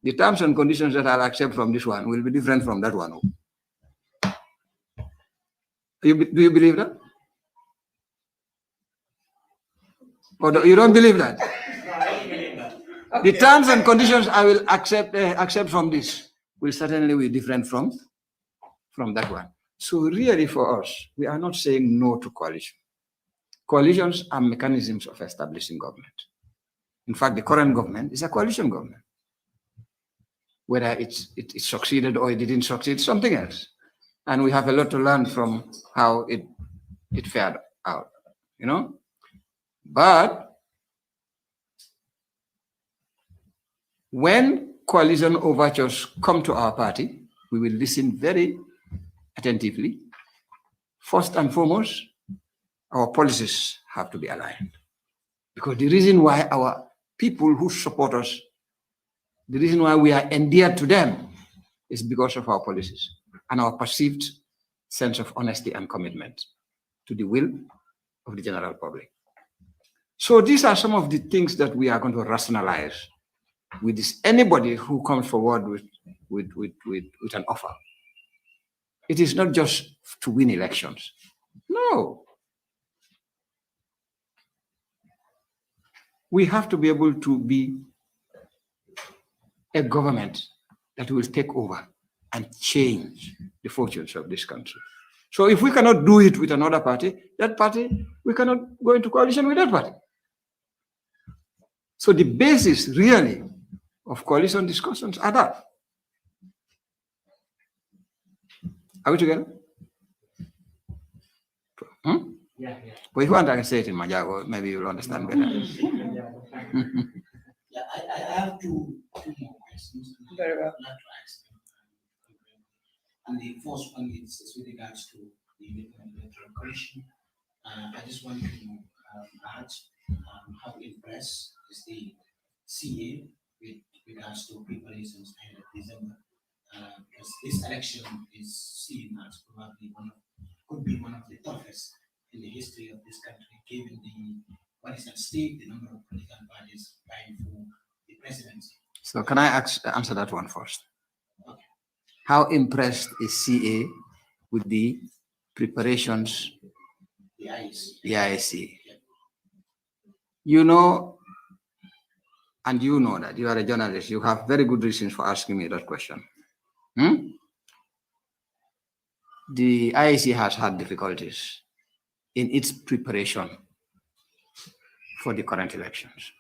the terms and conditions that I'll accept from this one will be different from that one. Do you believe that? Or you don't believe that? No, I don't believe that. The terms and conditions I will accept from this will certainly be different from that one. So really for us, we are not saying no to coalition. Coalitions are mechanisms of establishing government. In fact, the current government is a coalition government. Whether it succeeded or it didn't succeed, something else. And we have a lot to learn from how it fared out, you know? But when coalition overtures come to our party, we will listen very attentively. First and foremost, our policies have to be aligned. Because the reason why our people who support us, the reason why we are endeared to them is because of our policies and our perceived sense of honesty and commitment to the will of the general public. So these are some of the things that we are going to rationalize with this, anybody who comes forward with an offer. It is not just to win elections. No. We have to be able to be a government that will take over and change the fortunes of this country. So if we cannot do it with another party, that party, we cannot go into coalition with that party. So the basis really of coalition discussions are that. Are we together? Yeah. But if you want, I can say it in Majago, maybe you'll understand better. Yeah, I have two more questions. Very well. I'd like to ask them. And the first one is with regards to the Independent Electoral Commission. I just want to ask how impressed is the CA with regards to preparations ahead of December, because this election is seen as probably could be one of the toughest in the history of this country, given what is at stake, the number of political parties vying for the presidency. So can I answer that one first? Okay. How impressed is CA with the preparations, The IEC. the IEC? You know, and you know that you are a journalist, you have very good reasons for asking me that question. The IEC has had difficulties in its preparation for the current elections.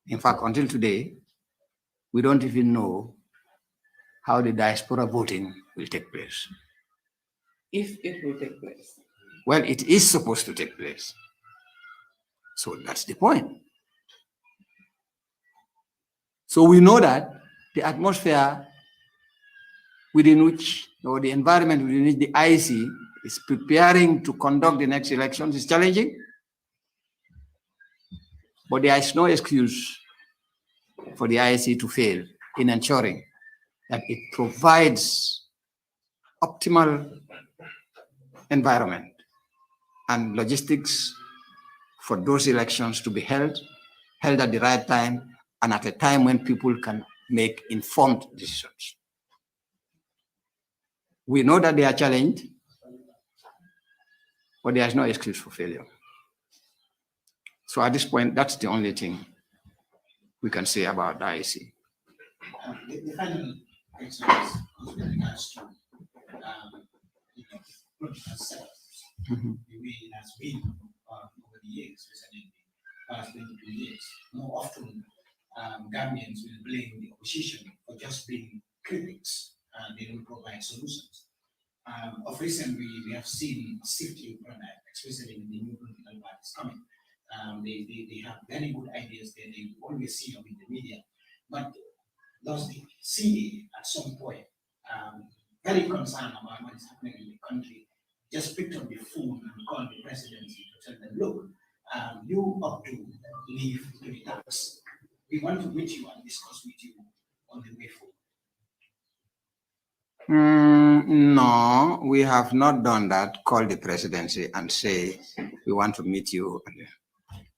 In fact, until today, we don't even know how the diaspora voting will take place. If it will take place. Well, it is supposed to take place. So that's the point. So we know that the atmosphere within which, or the environment within which the IEC is preparing to conduct the next elections is challenging. But there is no excuse for the IEC to fail in ensuring that it provides optimal environment and logistics for those elections to be held at the right time and at a time when people can make informed decisions. We know that they are challenged, but there is no excuse for failure. So at this point, that's the only thing we can say about the IEC. The final question is with regards to political setups, the way it has been over the years, especially the past 22 years. More often, Gambians will blame the opposition for just being critics. They don't provide solutions. Of recent, we have seen shifting product, especially in the new political parties coming. They have very good ideas that they always see them in the media. But does the CA at some point, very concerned about what is happening in the country, just picked up the phone and called the presidency to tell them, look, you ought to leave to the tax. We want to meet you and discuss with you on the way forward. No, we have not done that, call the presidency and say, we want to meet you.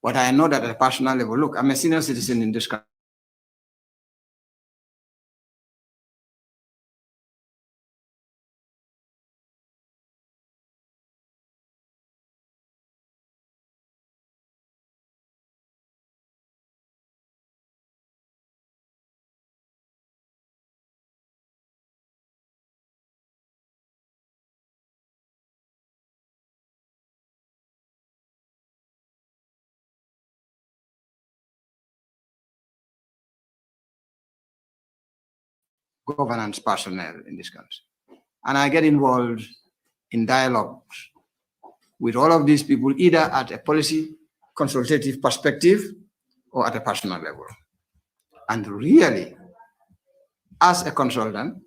But I know that at a personal level, look, I'm a senior citizen in this country. Governance personnel in this country. And I get involved in dialogues with all of these people, either at a policy consultative perspective or at a personal level. And really, as a consultant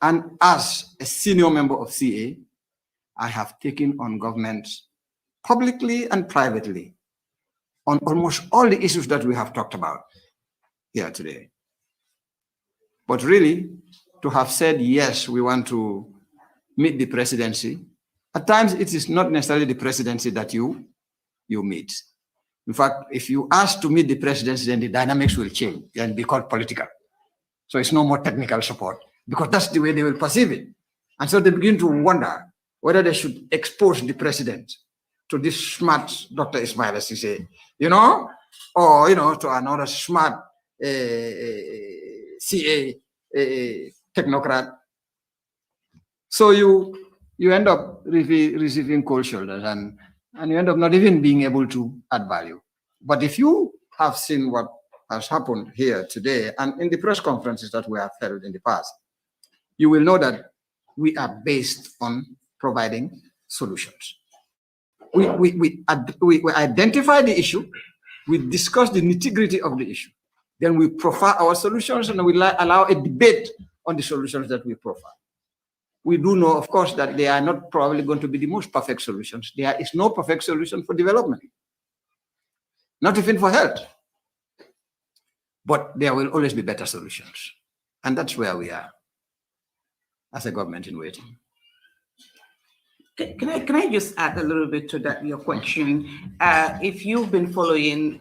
and as a senior member of CA, I have taken on governments publicly and privately on almost all the issues that we have talked about here today. But really, to have said, yes, we want to meet the presidency, at times it is not necessarily the presidency that you meet. In fact, if you ask to meet the presidency, then the dynamics will change and be called political. So it's no more technical support, because that's the way they will perceive it. And so they begin to wonder whether they should expose the president to this smart Dr. Ismail Sise, you know, or, you know, to another smart CA technocrat. So you end up receiving cold shoulders and you end up not even being able to add value. But if you have seen what has happened here today and in the press conferences that we have held in the past, you will know that we are based on providing solutions. We identify the issue, we discuss the nitty-gritty of the issue, then we profile our solutions and we allow a debate on the solutions that we profile. We do know, of course, that they are not probably going to be the most perfect solutions. There is no perfect solution for development, not even for health. But there will always be better solutions. And that's where we are as a government in waiting. Can I just add a little bit to that, your question? If you've been following,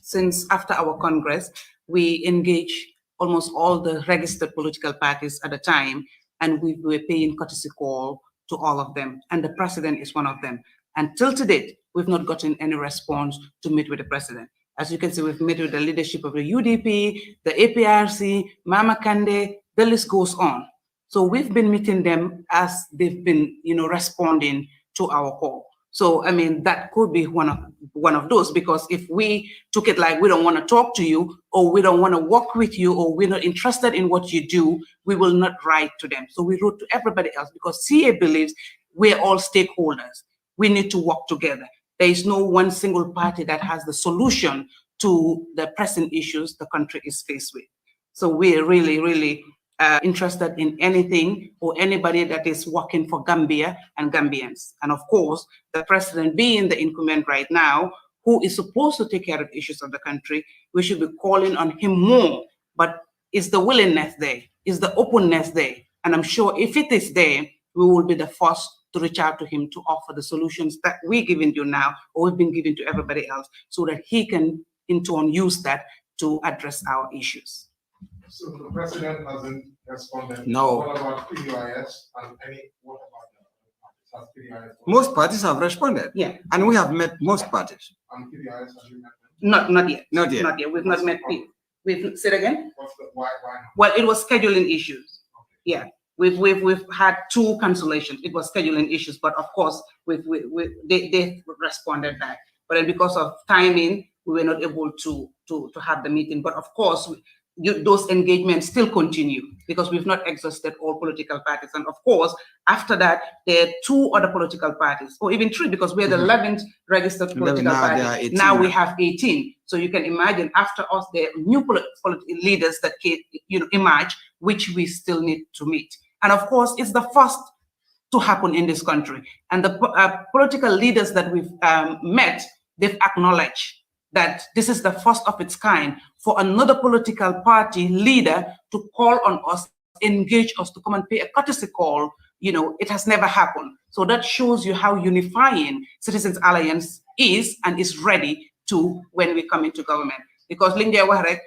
since after our Congress, we engaged almost all the registered political parties at the time, and we were paying courtesy call to all of them, and the president is one of them. Until to date, we've not gotten any response to meet with the president. As you can see, we've met with the leadership of the UDP, the APRC, Mama Kande, the list goes on. So we've been meeting them as they've been, you know, responding to our call. So, I mean, that could be one of those, because if we took it like we don't want to talk to you, or we don't want to work with you, or we're not interested in what you do, we will not write to them. So we wrote to everybody else, because CA believes we're all stakeholders. We need to work together. There is no one single party that has the solution to the pressing issues the country is faced with. So we're really, really interested in anything or anybody that is working for Gambia and Gambians. And of course, the president being the incumbent right now, who is supposed to take care of issues of the country, we should be calling on him more. But is the willingness there? Is the openness there? And I'm sure if it is there, we will be the first to reach out to him to offer the solutions that we're giving you now, or we've been giving to everybody else, so that he can in turn use that to address our issues. So the president hasn't responded. No. What about PDIS and what about the PDIS? Most parties have responded. Yeah. And we have met most parties. And PDIS, have you met them? Not yet. Not yet. Not yet. We've not met people. We've said again? Why not? Well, it was scheduling issues. Okay. Yeah. We've had 2 cancellations. It was scheduling issues, but of course they responded back. But then because of timing, we were not able to have the meeting. But of course, those engagements still continue, because we've not exhausted all political parties. And of course, after that, there are 2 other political parties, or even 3, because we're the 11th registered political party. Now we have 18. So you can imagine, after us, there are new political leaders that can, you know, emerge, which we still need to meet. And of course, it's the first to happen in this country. And the political leaders that we've met, they've acknowledged that this is the first of its kind for another political party leader to call on us, engage us, to come and pay a courtesy call. You know, it has never happened. So that shows you how unifying Citizens Alliance is, and is ready to when we come into government. Because Lindia Warek,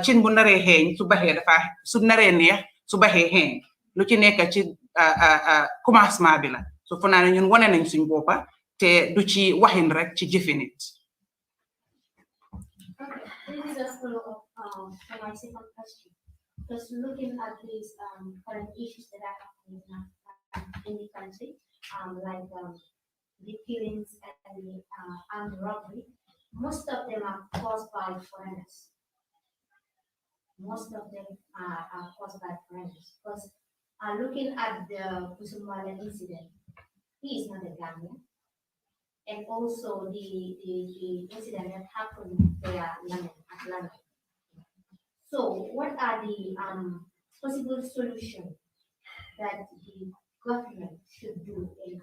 chin bu naree xeeñ su baxee dafa su naree neex su baxee xeeñ lu ci nekk ci commencement bi la. So fu naa ne ñun wane nañ suñ boppa te du ci waxin rek ci jëfin it. This is a follow-up for my second question. Just looking at these current issues that are happening in the country, like the killings and the armed robbery, most of them are caused by foreigners. Most of them are caused by foreigners. Because looking at the Kusumwala incident, he is not a Gambian. And also the incident that happened there at London. So what are the possible solutions that the government should do in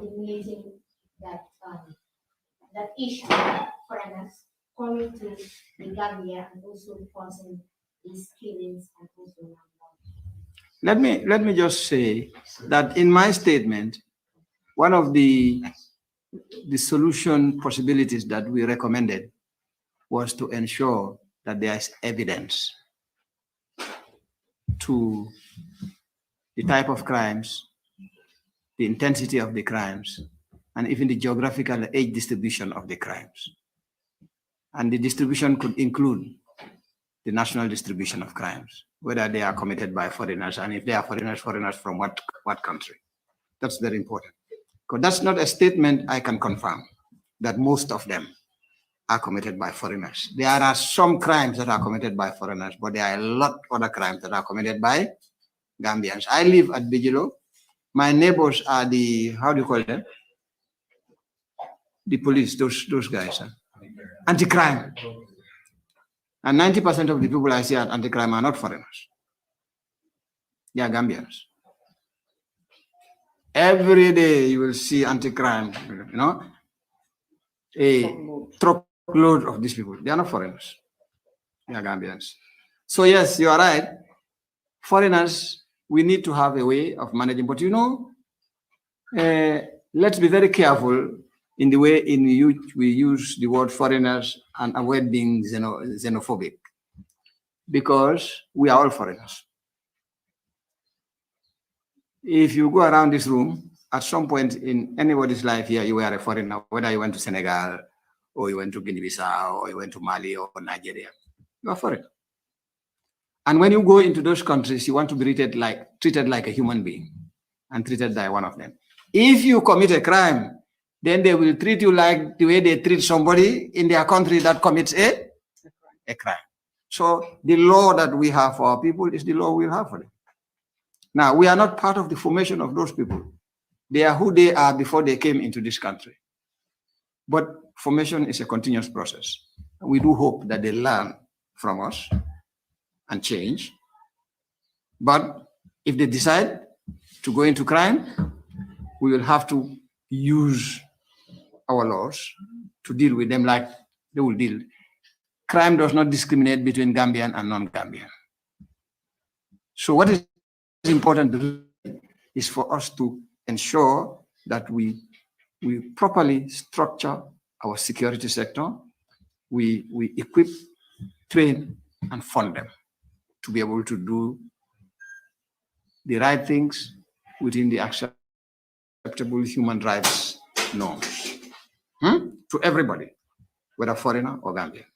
eliminating that that issue of foreigners coming to the Gambia and also causing these killings and also Let me just say that in my statement, one of the solution possibilities that we recommended was to ensure that there is evidence to the type of crimes, the intensity of the crimes, and even the geographical age distribution of the crimes. And the distribution could include the national distribution of crimes, whether they are committed by foreigners, and if they are foreigners, foreigners from what country. That's very important. Because that's not a statement I can confirm, that most of them are committed by foreigners. There are some crimes that are committed by foreigners, but there are a lot of other crimes that are committed by Gambians. I live at Bijilo. My neighbors are the, how do you call them? The police, those guys. Anti-crime. And 90% of the people I see at anti-crime are not foreigners. They are Gambians. Every day you will see anti-crime, you know, a truckload of these people. They are not foreigners. They are Gambians. So yes, you are right. Foreigners, we need to have a way of managing. But you know, let's be very careful in the way in which we use the word foreigners and avoid being xenophobic, because we are all foreigners. If you go around this room, at some point in anybody's life here, you were a foreigner, whether you went to Senegal, or you went to Guinea-Bissau, or you went to Mali or Nigeria, you are foreign. And when you go into those countries, you want to be treated like a human being and treated like one of them. If you commit a crime, then they will treat you like the way they treat somebody in their country that commits a crime. So the law that we have for our people is the law we'll have for them. Now, we are not part of the formation of those people. They are who they are before they came into this country. But formation is a continuous process. We do hope that they learn from us and change. But if they decide to go into crime, we will have to use our laws to deal with them like they will deal. Crime does not discriminate between Gambian and non-Gambian. So what is important to do is for us to ensure that we properly structure our security sector, we equip, train, and fund them to be able to do the right things within the acceptable human rights norms to everybody, whether foreigner or Gambian.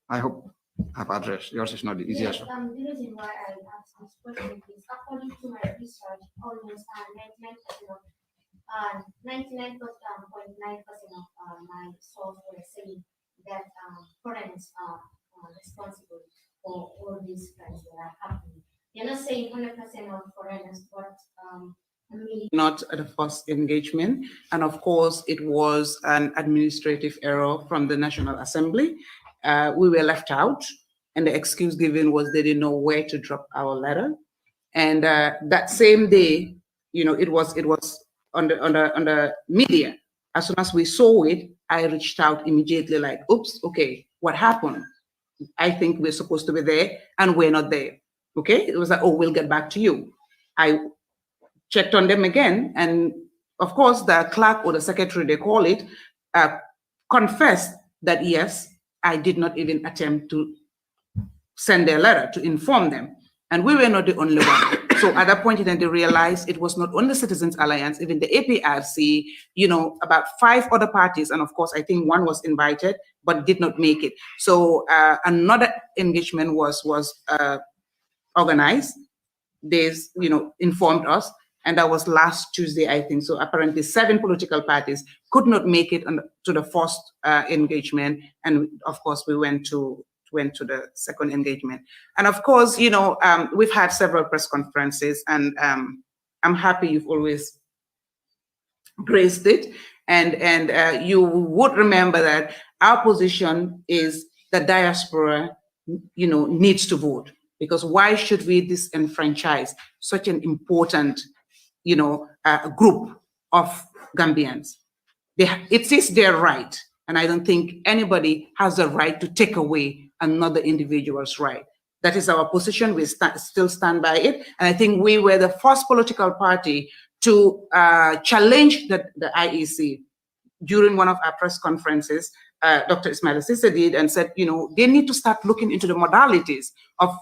I hope I've addressed. Yours is not the easiest. Yes, the reason why I asked this question is, according to my research, almost 99.9% of my sources were saying that foreigners are responsible for all these crimes that are happening. You're not saying 100% of foreigners, but not at the first engagement. And of course, it was an administrative error from the National Assembly. We were left out, and the excuse given was they didn't know where to drop our letter. And that same day, you know, it was on the media. As soon as we saw it, I reached out immediately, like, oops, okay, what happened? I think we're supposed to be there, and we're not there. Okay, it was like, oh, we'll get back to you. I checked on them again, and of course, the clerk or the secretary, they call it, confessed that yes, I did not even attempt to send their letter to inform them. And we were not the only one. So at that point, then they realized it was not only Citizens Alliance, even the APRC, you know, about 5 other parties. And of course, I think one was invited, but did not make it. So another engagement was organized. They, you know, informed us. And that was last Tuesday, I think. So apparently 7 political parties could not make it to the first engagement. And of course, we went to the second engagement. And of course, you know, we've had several press conferences, and I'm happy you've always graced it. And you would remember that our position is that diaspora, you know, needs to vote, because why should we disenfranchise such an important, you know, group of Gambians? It is their right, and I don't think anybody has the right to take away another individual's right. That is our position. We still stand by it, and I think we were the first political party to challenge the IEC. During one of our press conferences, Dr. Ismail Sisse did, and said, you know, they need to start looking into the modalities of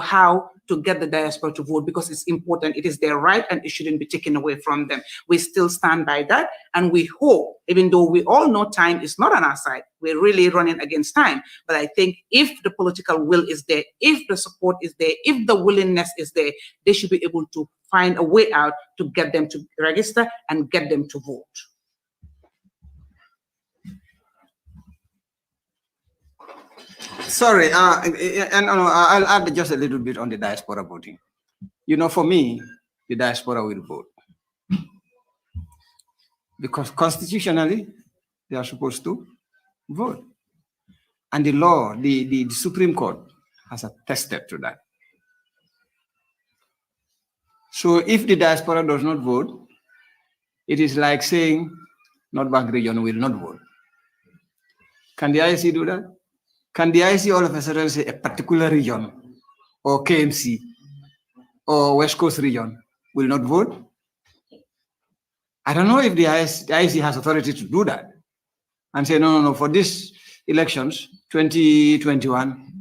how to get the diaspora to vote, because it's important. It is their right and it shouldn't be taken away from them. We still stand by that, and we hope, even though we all know time is not on our side, we're really running against time. But I think if the political will is there, if the support is there, if the willingness is there, they should be able to find a way out to get them to register and get them to vote. Sorry, I'll add just a little bit on the diaspora voting. For me, the diaspora will vote. Because constitutionally, they are supposed to vote. And the law, the Supreme Court has attested to that. So if the diaspora does not vote, it is like saying North Bank region will not vote. Can the IEC do that? Can the IEC all of a sudden say a particular region or KMC or West Coast region will not vote? I don't know if the IEC has authority to do that and say, no, for these elections, 2021,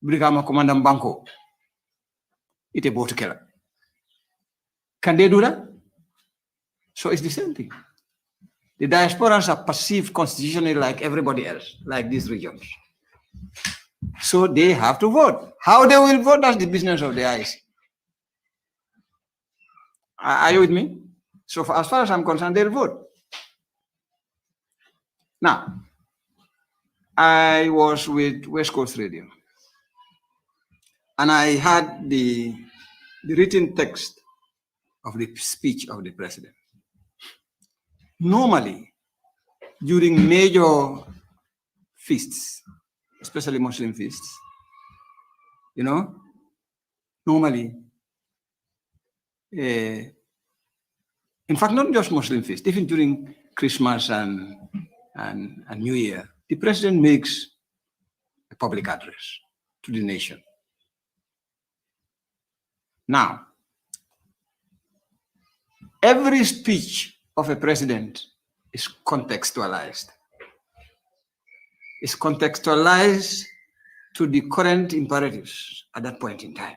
Brigama Commandant Banco, it's a vote killer. Can they do that? So it's the same thing. The diasporans are perceived constitutionally like everybody else, like these regions. So they have to vote. How they will vote, that's the business of the IEC. Are you with me? So as far as I'm concerned, they'll vote. Now, I was with West Coast Radio, and I had the written text of the speech of the president. Normally, during major feasts, especially Muslim feasts, normally, in fact, not just Muslim feasts, even during Christmas and New Year, the president makes a public address to the nation. Now, every speech of a president is contextualized. It's contextualized to the current imperatives at that point in time.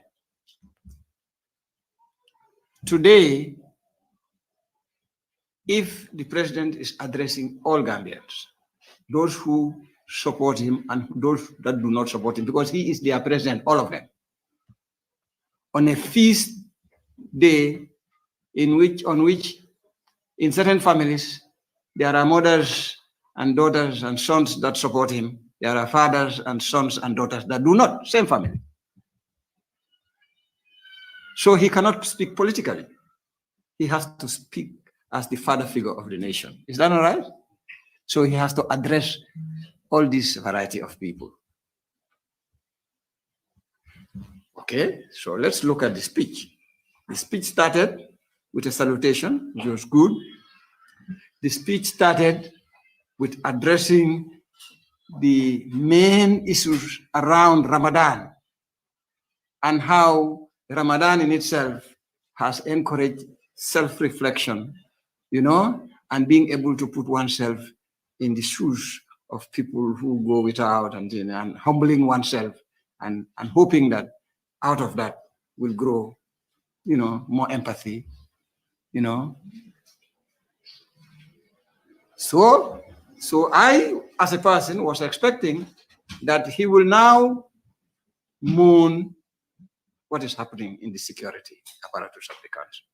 Today, if the president is addressing all Gambians, those who support him and those that do not support him, because he is their president, all of them, on a feast day on which in certain families, there are mothers and daughters and sons that support him. There are fathers and sons and daughters that do not, same family. So he cannot speak politically. He has to speak as the father figure of the nation. Is that all right? So he has to address all this variety of people. Okay, so let's look at the speech. The speech started with a salutation, which was good. The speech started with addressing the main issues around Ramadan and how Ramadan in itself has encouraged self-reflection, and being able to put oneself in the shoes of people who go without and humbling oneself and hoping that out of that will grow, more empathy, So I, as a person, was expecting that he will now mourn what is happening in the security apparatus of the country.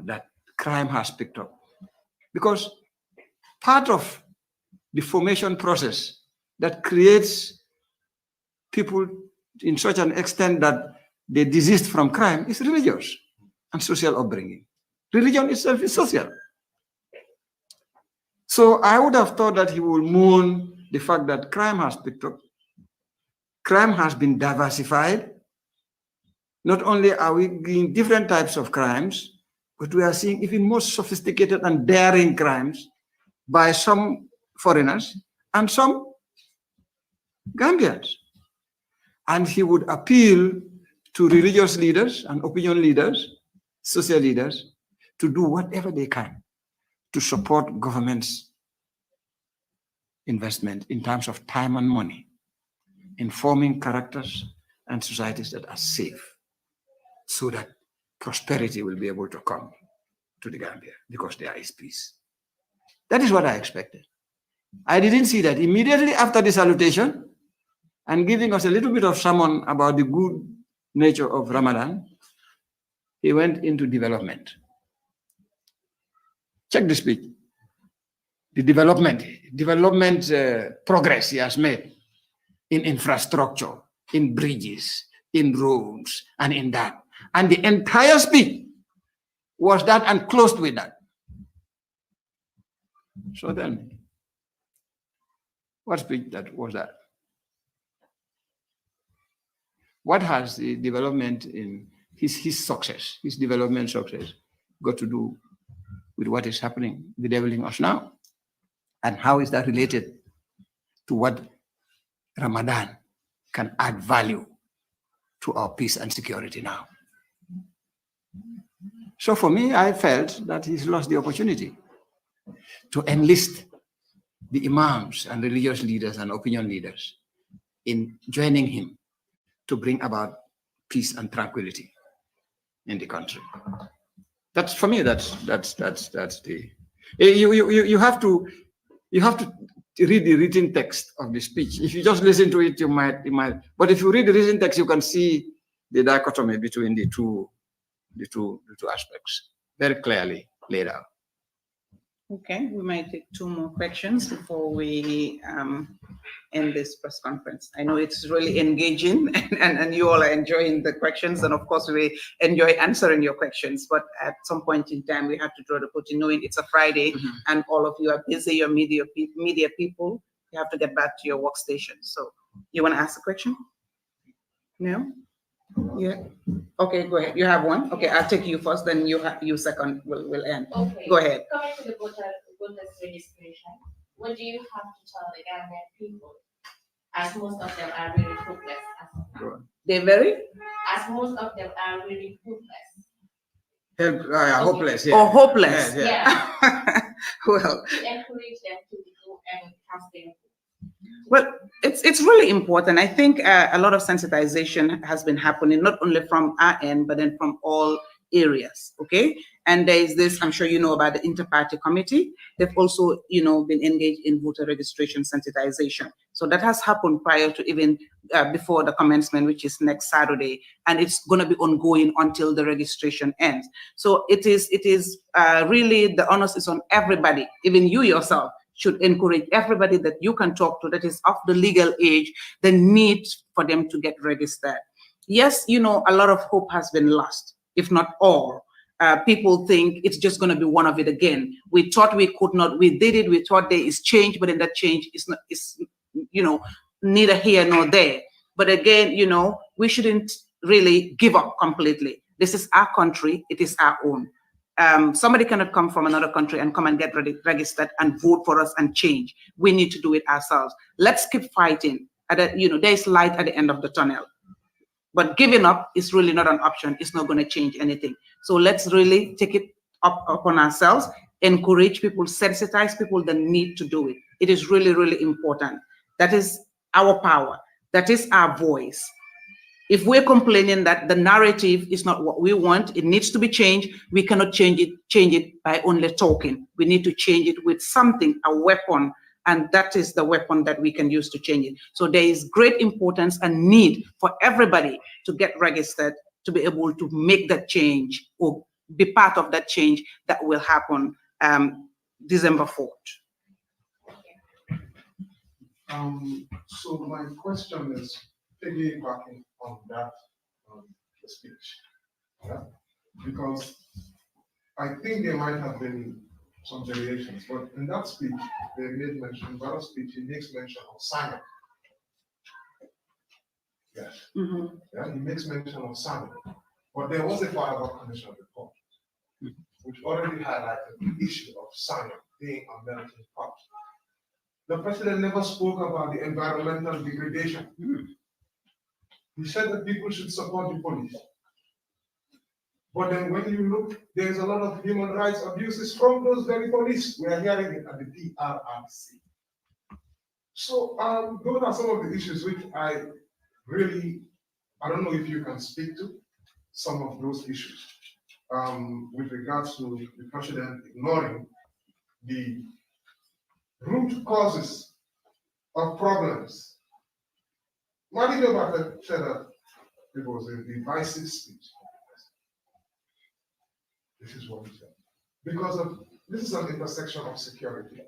That crime has picked up. Because part of the formation process that creates people in such an extent that they desist from crime is religious and social upbringing. Religion itself is social. So I would have thought that he would mourn the fact that crime has picked up. Crime has been diversified. Not only are we seeing different types of crimes, but we are seeing even more sophisticated and daring crimes by some foreigners and some Gambians. And he would appeal to religious leaders and opinion leaders, social leaders, to do whatever they can to support government's investment in terms of time and money in forming characters and societies that are safe, so that prosperity will be able to come to the Gambia because there is peace. That is what I expected. I didn't see that. Immediately after the salutation and giving us a little bit of sermon about the good nature of Ramadan, he went into development. Check the speech. The development progress he has made in infrastructure, in bridges, in roads, and in that. And the entire speech was that and closed with that. So then, what speech that was that? What has the development in his success, his development success, got to do with what is happening, bedeviling us now? And how is that related to what Ramadan can add value to our peace and security now? So for me, I felt that he's lost the opportunity to enlist the imams and religious leaders and opinion leaders in joining him to bring about peace and tranquility in the country. That's for me. That's the. You have to read the written text of the speech. If you just listen to it, you might. But if you read the written text, you can see the dichotomy between the two aspects very clearly laid out. Okay, we might take two more questions before we end this press conference. I know it's really engaging and you all are enjoying the questions, and of course we enjoy answering your questions, but at some point in time we have to draw the curtain, knowing it's a Friday and all of you are busy, your media people, you have to get back to your workstation. So you want to ask a question? No? Yeah. Okay, go ahead. You have one? Okay, I'll take you first, then you second. We'll end. Okay. Go ahead. Coming to the voters registration, what do you have to tell the Gambian people, as most of them are really hopeless as of now? They're very? As most of them are really hopeless. Hopeless. Yeah. Or hopeless? Yeah. Well, To encourage them to go and cast their vote. well, it's really important. I think a lot of sensitization has been happening, not only from our end, but then from all areas. Okay. And there is this, I'm sure you know about the Inter-Party Committee. They've also, been engaged in voter registration sensitization. So that has happened prior to even before the commencement, which is next Saturday, and it's going to be ongoing until the registration ends. So it is really, the onus is on everybody, even you yourself should encourage everybody that you can talk to that is of the legal age, the need for them to get registered. Yes, a lot of hope has been lost, if not all. People think it's just going to be one of it again. We thought we could not, we did it, we thought there is change, but then that change is not, neither here nor there. But again, we shouldn't really give up completely. This is our country, it is our own. Somebody cannot come from another country and come and get registered and vote for us and change. We need to do it ourselves. Let's keep fighting. There is light at the end of the tunnel. But giving up is really not an option. It's not going to change anything. So let's really take it upon ourselves, encourage people, sensitize people that need to do it. It is really, really important. That is our power. That is our voice. If we're complaining that the narrative is not what we want, it needs to be changed, we cannot change it by only talking. We need to change it with something, a weapon, and that is the weapon that we can use to change it. So there is great importance and need for everybody to get registered to be able to make that change or be part of that change that will happen December 4th. So my question is piggybacking on that speech, yeah? Because I think there might have been some variations, but in that speech, they made mention, in that speech, he makes mention of Simon. Yes. Mm-hmm. Yeah, he makes mention of Simon. But there was a Father Commission report, which already highlighted the issue of Simon being a melting pot. The president never spoke about the environmental degradation. He said that people should support the police. But then when you look, there's a lot of human rights abuses from those very police. We are hearing it at the DRRC. So those are some of the issues which I don't know if you can speak to some of those issues with regards to the president ignoring the root causes of problems. Madido Bata said that it was a divisive speech. This is what he said. Because this is an intersection of security,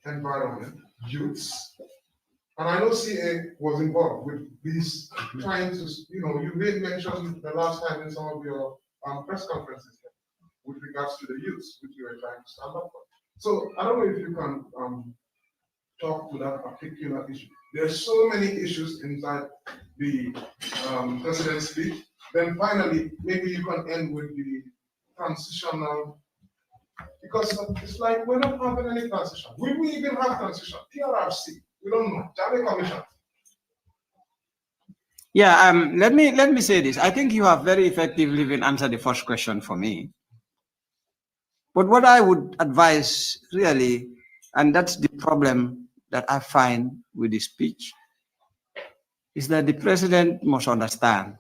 environment, youths, and I know CA was involved with this trying to, you made mention the last time in some of your press conferences with regards to the youths, which you were trying to stand up for. So I don't know if you can talk to that particular issue. There are so many issues inside the president's speech. Then finally, maybe you can end with the transitional, because it's like we're not having any transition. Will we even have transition? TRRC, we don't know. Jane Commission. Yeah, let me say this. I think you have very effectively even answered the first question for me. But what I would advise really, and that's the problem that I find with the speech, is that the president must understand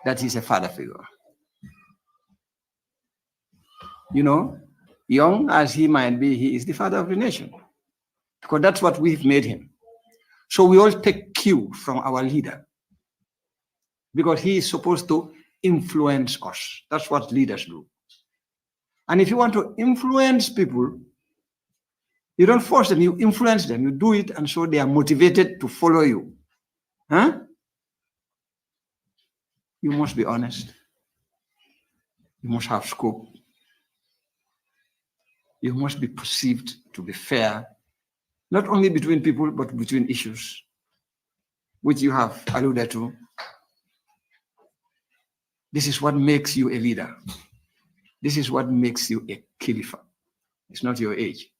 that he's a father figure. Young as he might be, he is the father of the nation, because that's what we've made him. So we all take cue from our leader, because he is supposed to influence us. That's what leaders do. And if you want to influence people, you don't force them, you influence them, you do it, and so they are motivated to follow you. You must be honest. You must have scope. You must be perceived to be fair, not only between people, but between issues, which you have alluded to. This is what makes you a leader. This is what makes you a Khalifa. It's not your age.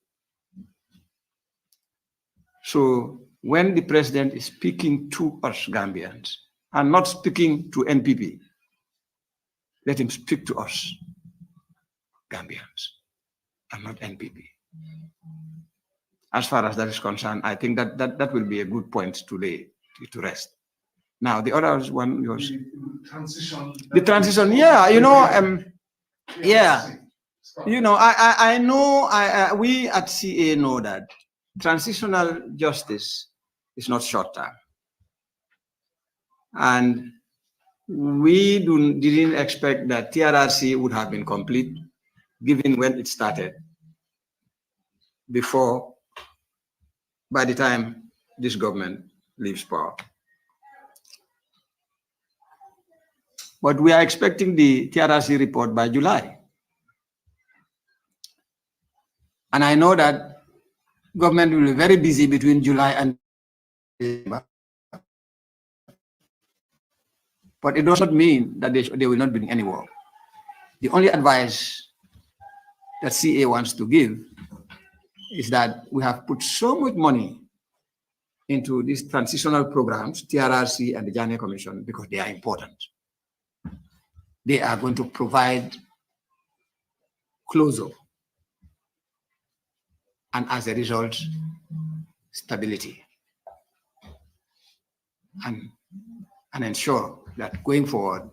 So when the president is speaking to us Gambians and not speaking to NPP, let him speak to us Gambians and not NPP. As far as that is concerned, I think that will be a good point to rest. Now the other one was Transition. The transition, yeah, yeah. I know we at CA know that transitional justice is not short term. And we didn't expect that TRRC would have been complete, given when it started, by the time this government leaves power. But we are expecting the TRRC report by July. And I know that government will be very busy between July and December. But it does not mean that they will not bring any war. The only advice that CA wants to give is that we have put so much money into these transitional programs, TRRC and the Jane Commission, because they are important. They are going to provide closure, and as a result, stability, and ensure that going forward,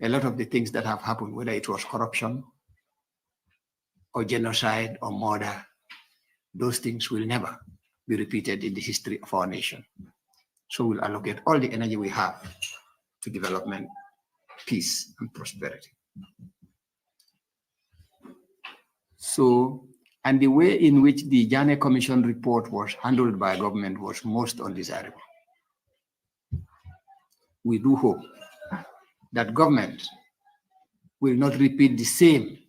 a lot of the things that have happened, whether it was corruption or genocide or murder, those things will never be repeated in the history of our nation. So we'll allocate all the energy we have to development, peace, and prosperity. So, and the way in which the Jane Commission report was handled by government was most undesirable. We do hope that government will not repeat the same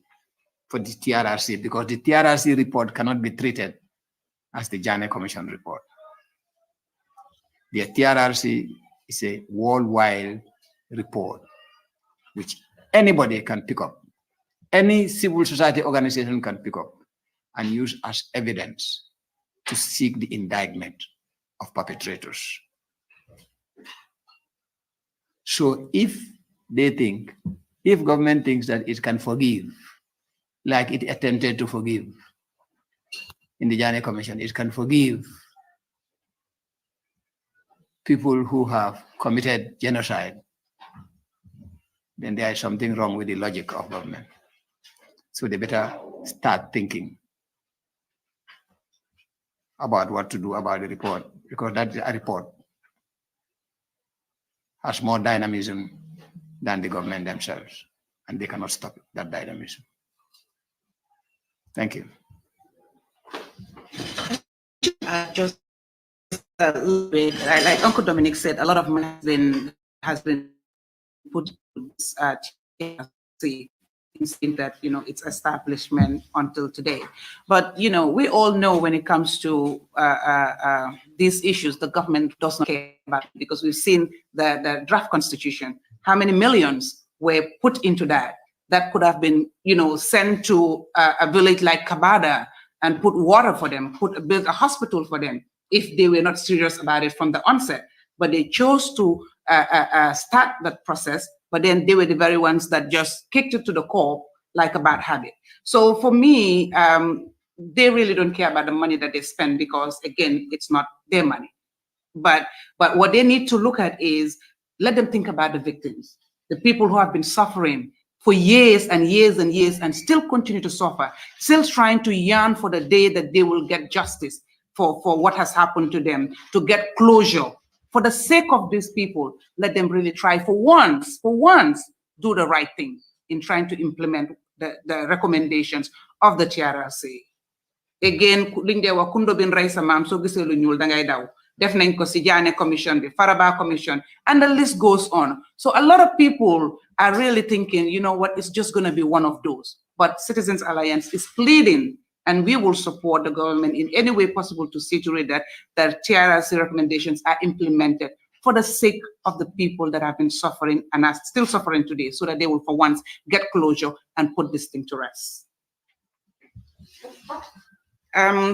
for the TRRC, because the TRRC report cannot be treated as the Jane Commission report. The TRRC is a worldwide report which anybody can pick up. Any civil society organization can pick up and use as evidence to seek the indictment of perpetrators. So if government thinks that it can forgive, like it attempted to forgive in the Janneh Commission, it can forgive people who have committed genocide, then there is something wrong with the logic of government. So they better start thinking about what to do about the report, because that report has more dynamism than the government themselves, and they cannot stop that dynamism. Thank you. Just a little bit, like Uncle Dominic said, a lot of money has been put at TRC in that, its establishment until today. But, we all know when it comes to these issues, the government does not care about it, because we've seen the draft constitution, how many millions were put into that could have been, sent to a village like Kabada and put water for them, build a hospital for them, if they were not serious about it from the onset. But they chose to start that process, but then they were the very ones that just kicked it to the core like a bad habit. So for me, they really don't care about the money that they spend, because again, it's not their money. But what they need to look at is, let them think about the victims, the people who have been suffering for years and years and years and still continue to suffer, still trying to yearn for the day that they will get justice for what has happened to them, to get closure. For the sake of these people, let them really try for once, do the right thing in trying to implement the recommendations of the TRRC. Again, lindewa kundo bin raisa mam so giselu ñul dangay daw. Def nañ ko ci Janneh Commission, the Faraba Commission, and the list goes on. So a lot of people are really thinking, you know what, it's just going to be one of those. But Citizens Alliance is pleading, and we will support the government in any way possible to see to it that the TRRC recommendations are implemented for the sake of the people that have been suffering and are still suffering today, so that they will for once get closure and put this thing to rest.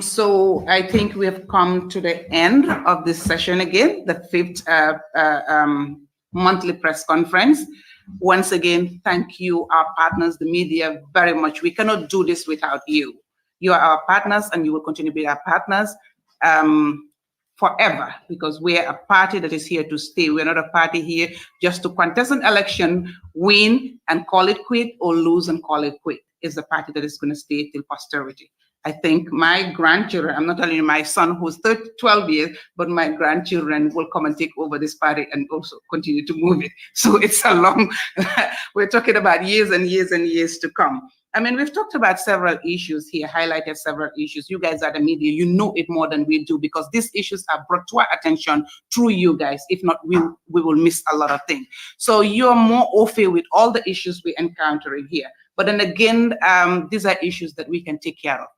So I think we have come to the end of this session again, the 5th monthly press conference. Once again, thank you, our partners, the media, very much. We cannot do this without you. You are our partners, and you will continue to be our partners forever, because we are a party that is here to stay. We're not a party here just to contest an election, win and call it quit, or lose and call it quit. It's a party that is going to stay till posterity. I think my grandchildren, I'm not telling you my son who's 12 years, but my grandchildren will come and take over this party and also continue to move it. So it's a long, we're talking about years and years and years to come. I mean, we've talked about several issues here, highlighted several issues. You guys are the media, you know it more than we do, because these issues are brought to our attention through you guys. If not, we will miss a lot of things. So you're more au fait with all the issues we're encountering here. But then again, these are issues that we can take care of.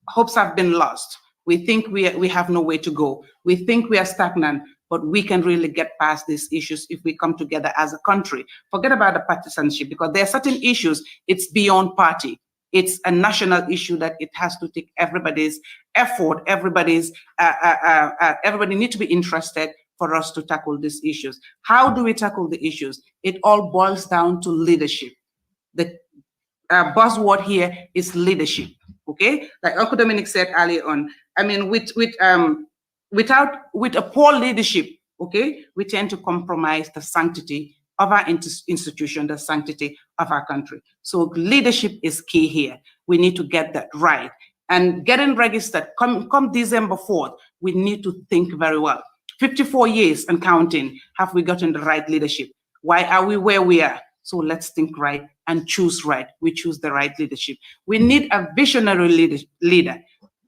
Hopes have been lost. We think we have no way to go. We think we are stagnant, but we can really get past these issues if we come together as a country. Forget about the partisanship, because there are certain issues, it's beyond party. It's a national issue that it has to take everybody's effort, everybody needs to be interested for us to tackle these issues. How do we tackle the issues? It all boils down to leadership. The buzzword here is leadership. Okay, like Uncle Dominic said earlier on. I mean, with a poor leadership, okay, we tend to compromise the sanctity of our institution, the sanctity of our country. So leadership is key here. We need to get that right. And getting registered, come December 4th, we need to think very well. 54 years and counting, have we gotten the right leadership? Why are we where we are? So let's think right and choose right. We choose the right leadership. We need a visionary leader,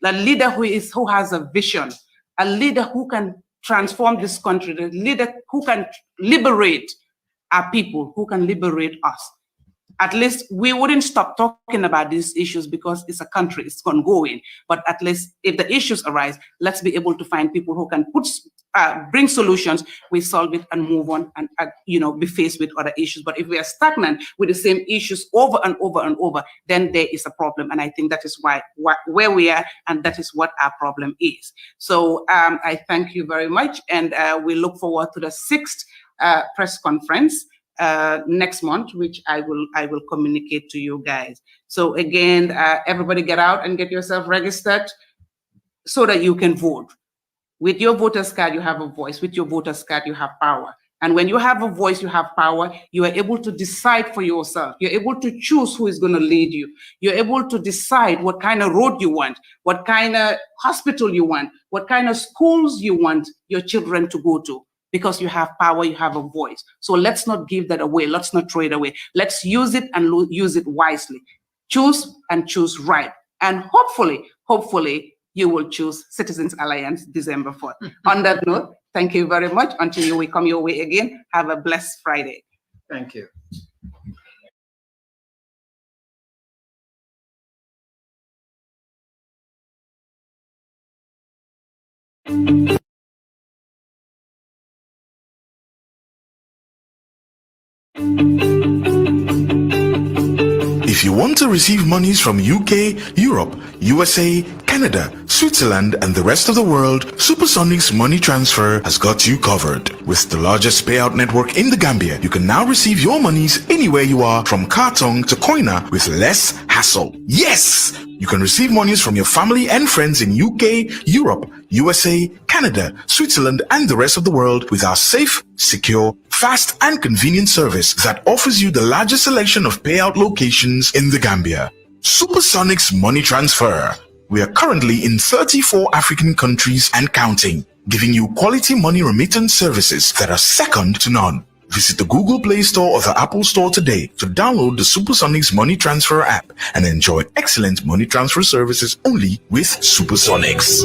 a leader who has a vision, a leader who can transform this country, a leader who can liberate our people, who can liberate us. At least we wouldn't stop talking about these issues because it's a country, it's ongoing. But at least if the issues arise, let's be able to find people who can bring solutions, we solve it and move on and be faced with other issues. But if we are stagnant with the same issues over and over and over, then there is a problem. And I think that is where we are, and that is what our problem is. So I thank you very much, and we look forward to the 6th press conference next month, which I will communicate to you guys. So again, everybody get out and get yourself registered. so that you can vote. With your voter's card, you have a voice. With your voter's card, you have power. And when you have a voice, you have power, you are able to decide for yourself. You're able to choose who is going to lead you. You're able to decide what kind of road you want, what kind of hospital you want, what kind of schools you want your children to go to, because you have power, you have a voice. So let's not give that away. Let's not throw it away. Let's use it and use it wisely. Choose and choose right. And hopefully, you will choose Citizens Alliance December 4th. On that note, thank you very much. Until we come your way again, have a blessed Friday. Thank you. If you want to receive monies from UK, Europe, USA, Canada, Switzerland, and the rest of the world, Supersonics Money Transfer has got you covered. With the largest payout network in the Gambia, you can now receive your monies anywhere you are, from Kartong to Koina, with less hassle. Yes! You can receive monies from your family and friends in UK, Europe, USA, Canada, Switzerland, and the rest of the world with our safe, secure, fast, and convenient service that offers you the largest selection of payout locations in the Gambia. Supersonics Money Transfer. We are currently in 34 African countries and counting, giving you quality money remittance services that are second to none. Visit the Google Play Store or the Apple Store today to download the Supersonics Money Transfer app and enjoy excellent money transfer services only with Supersonics.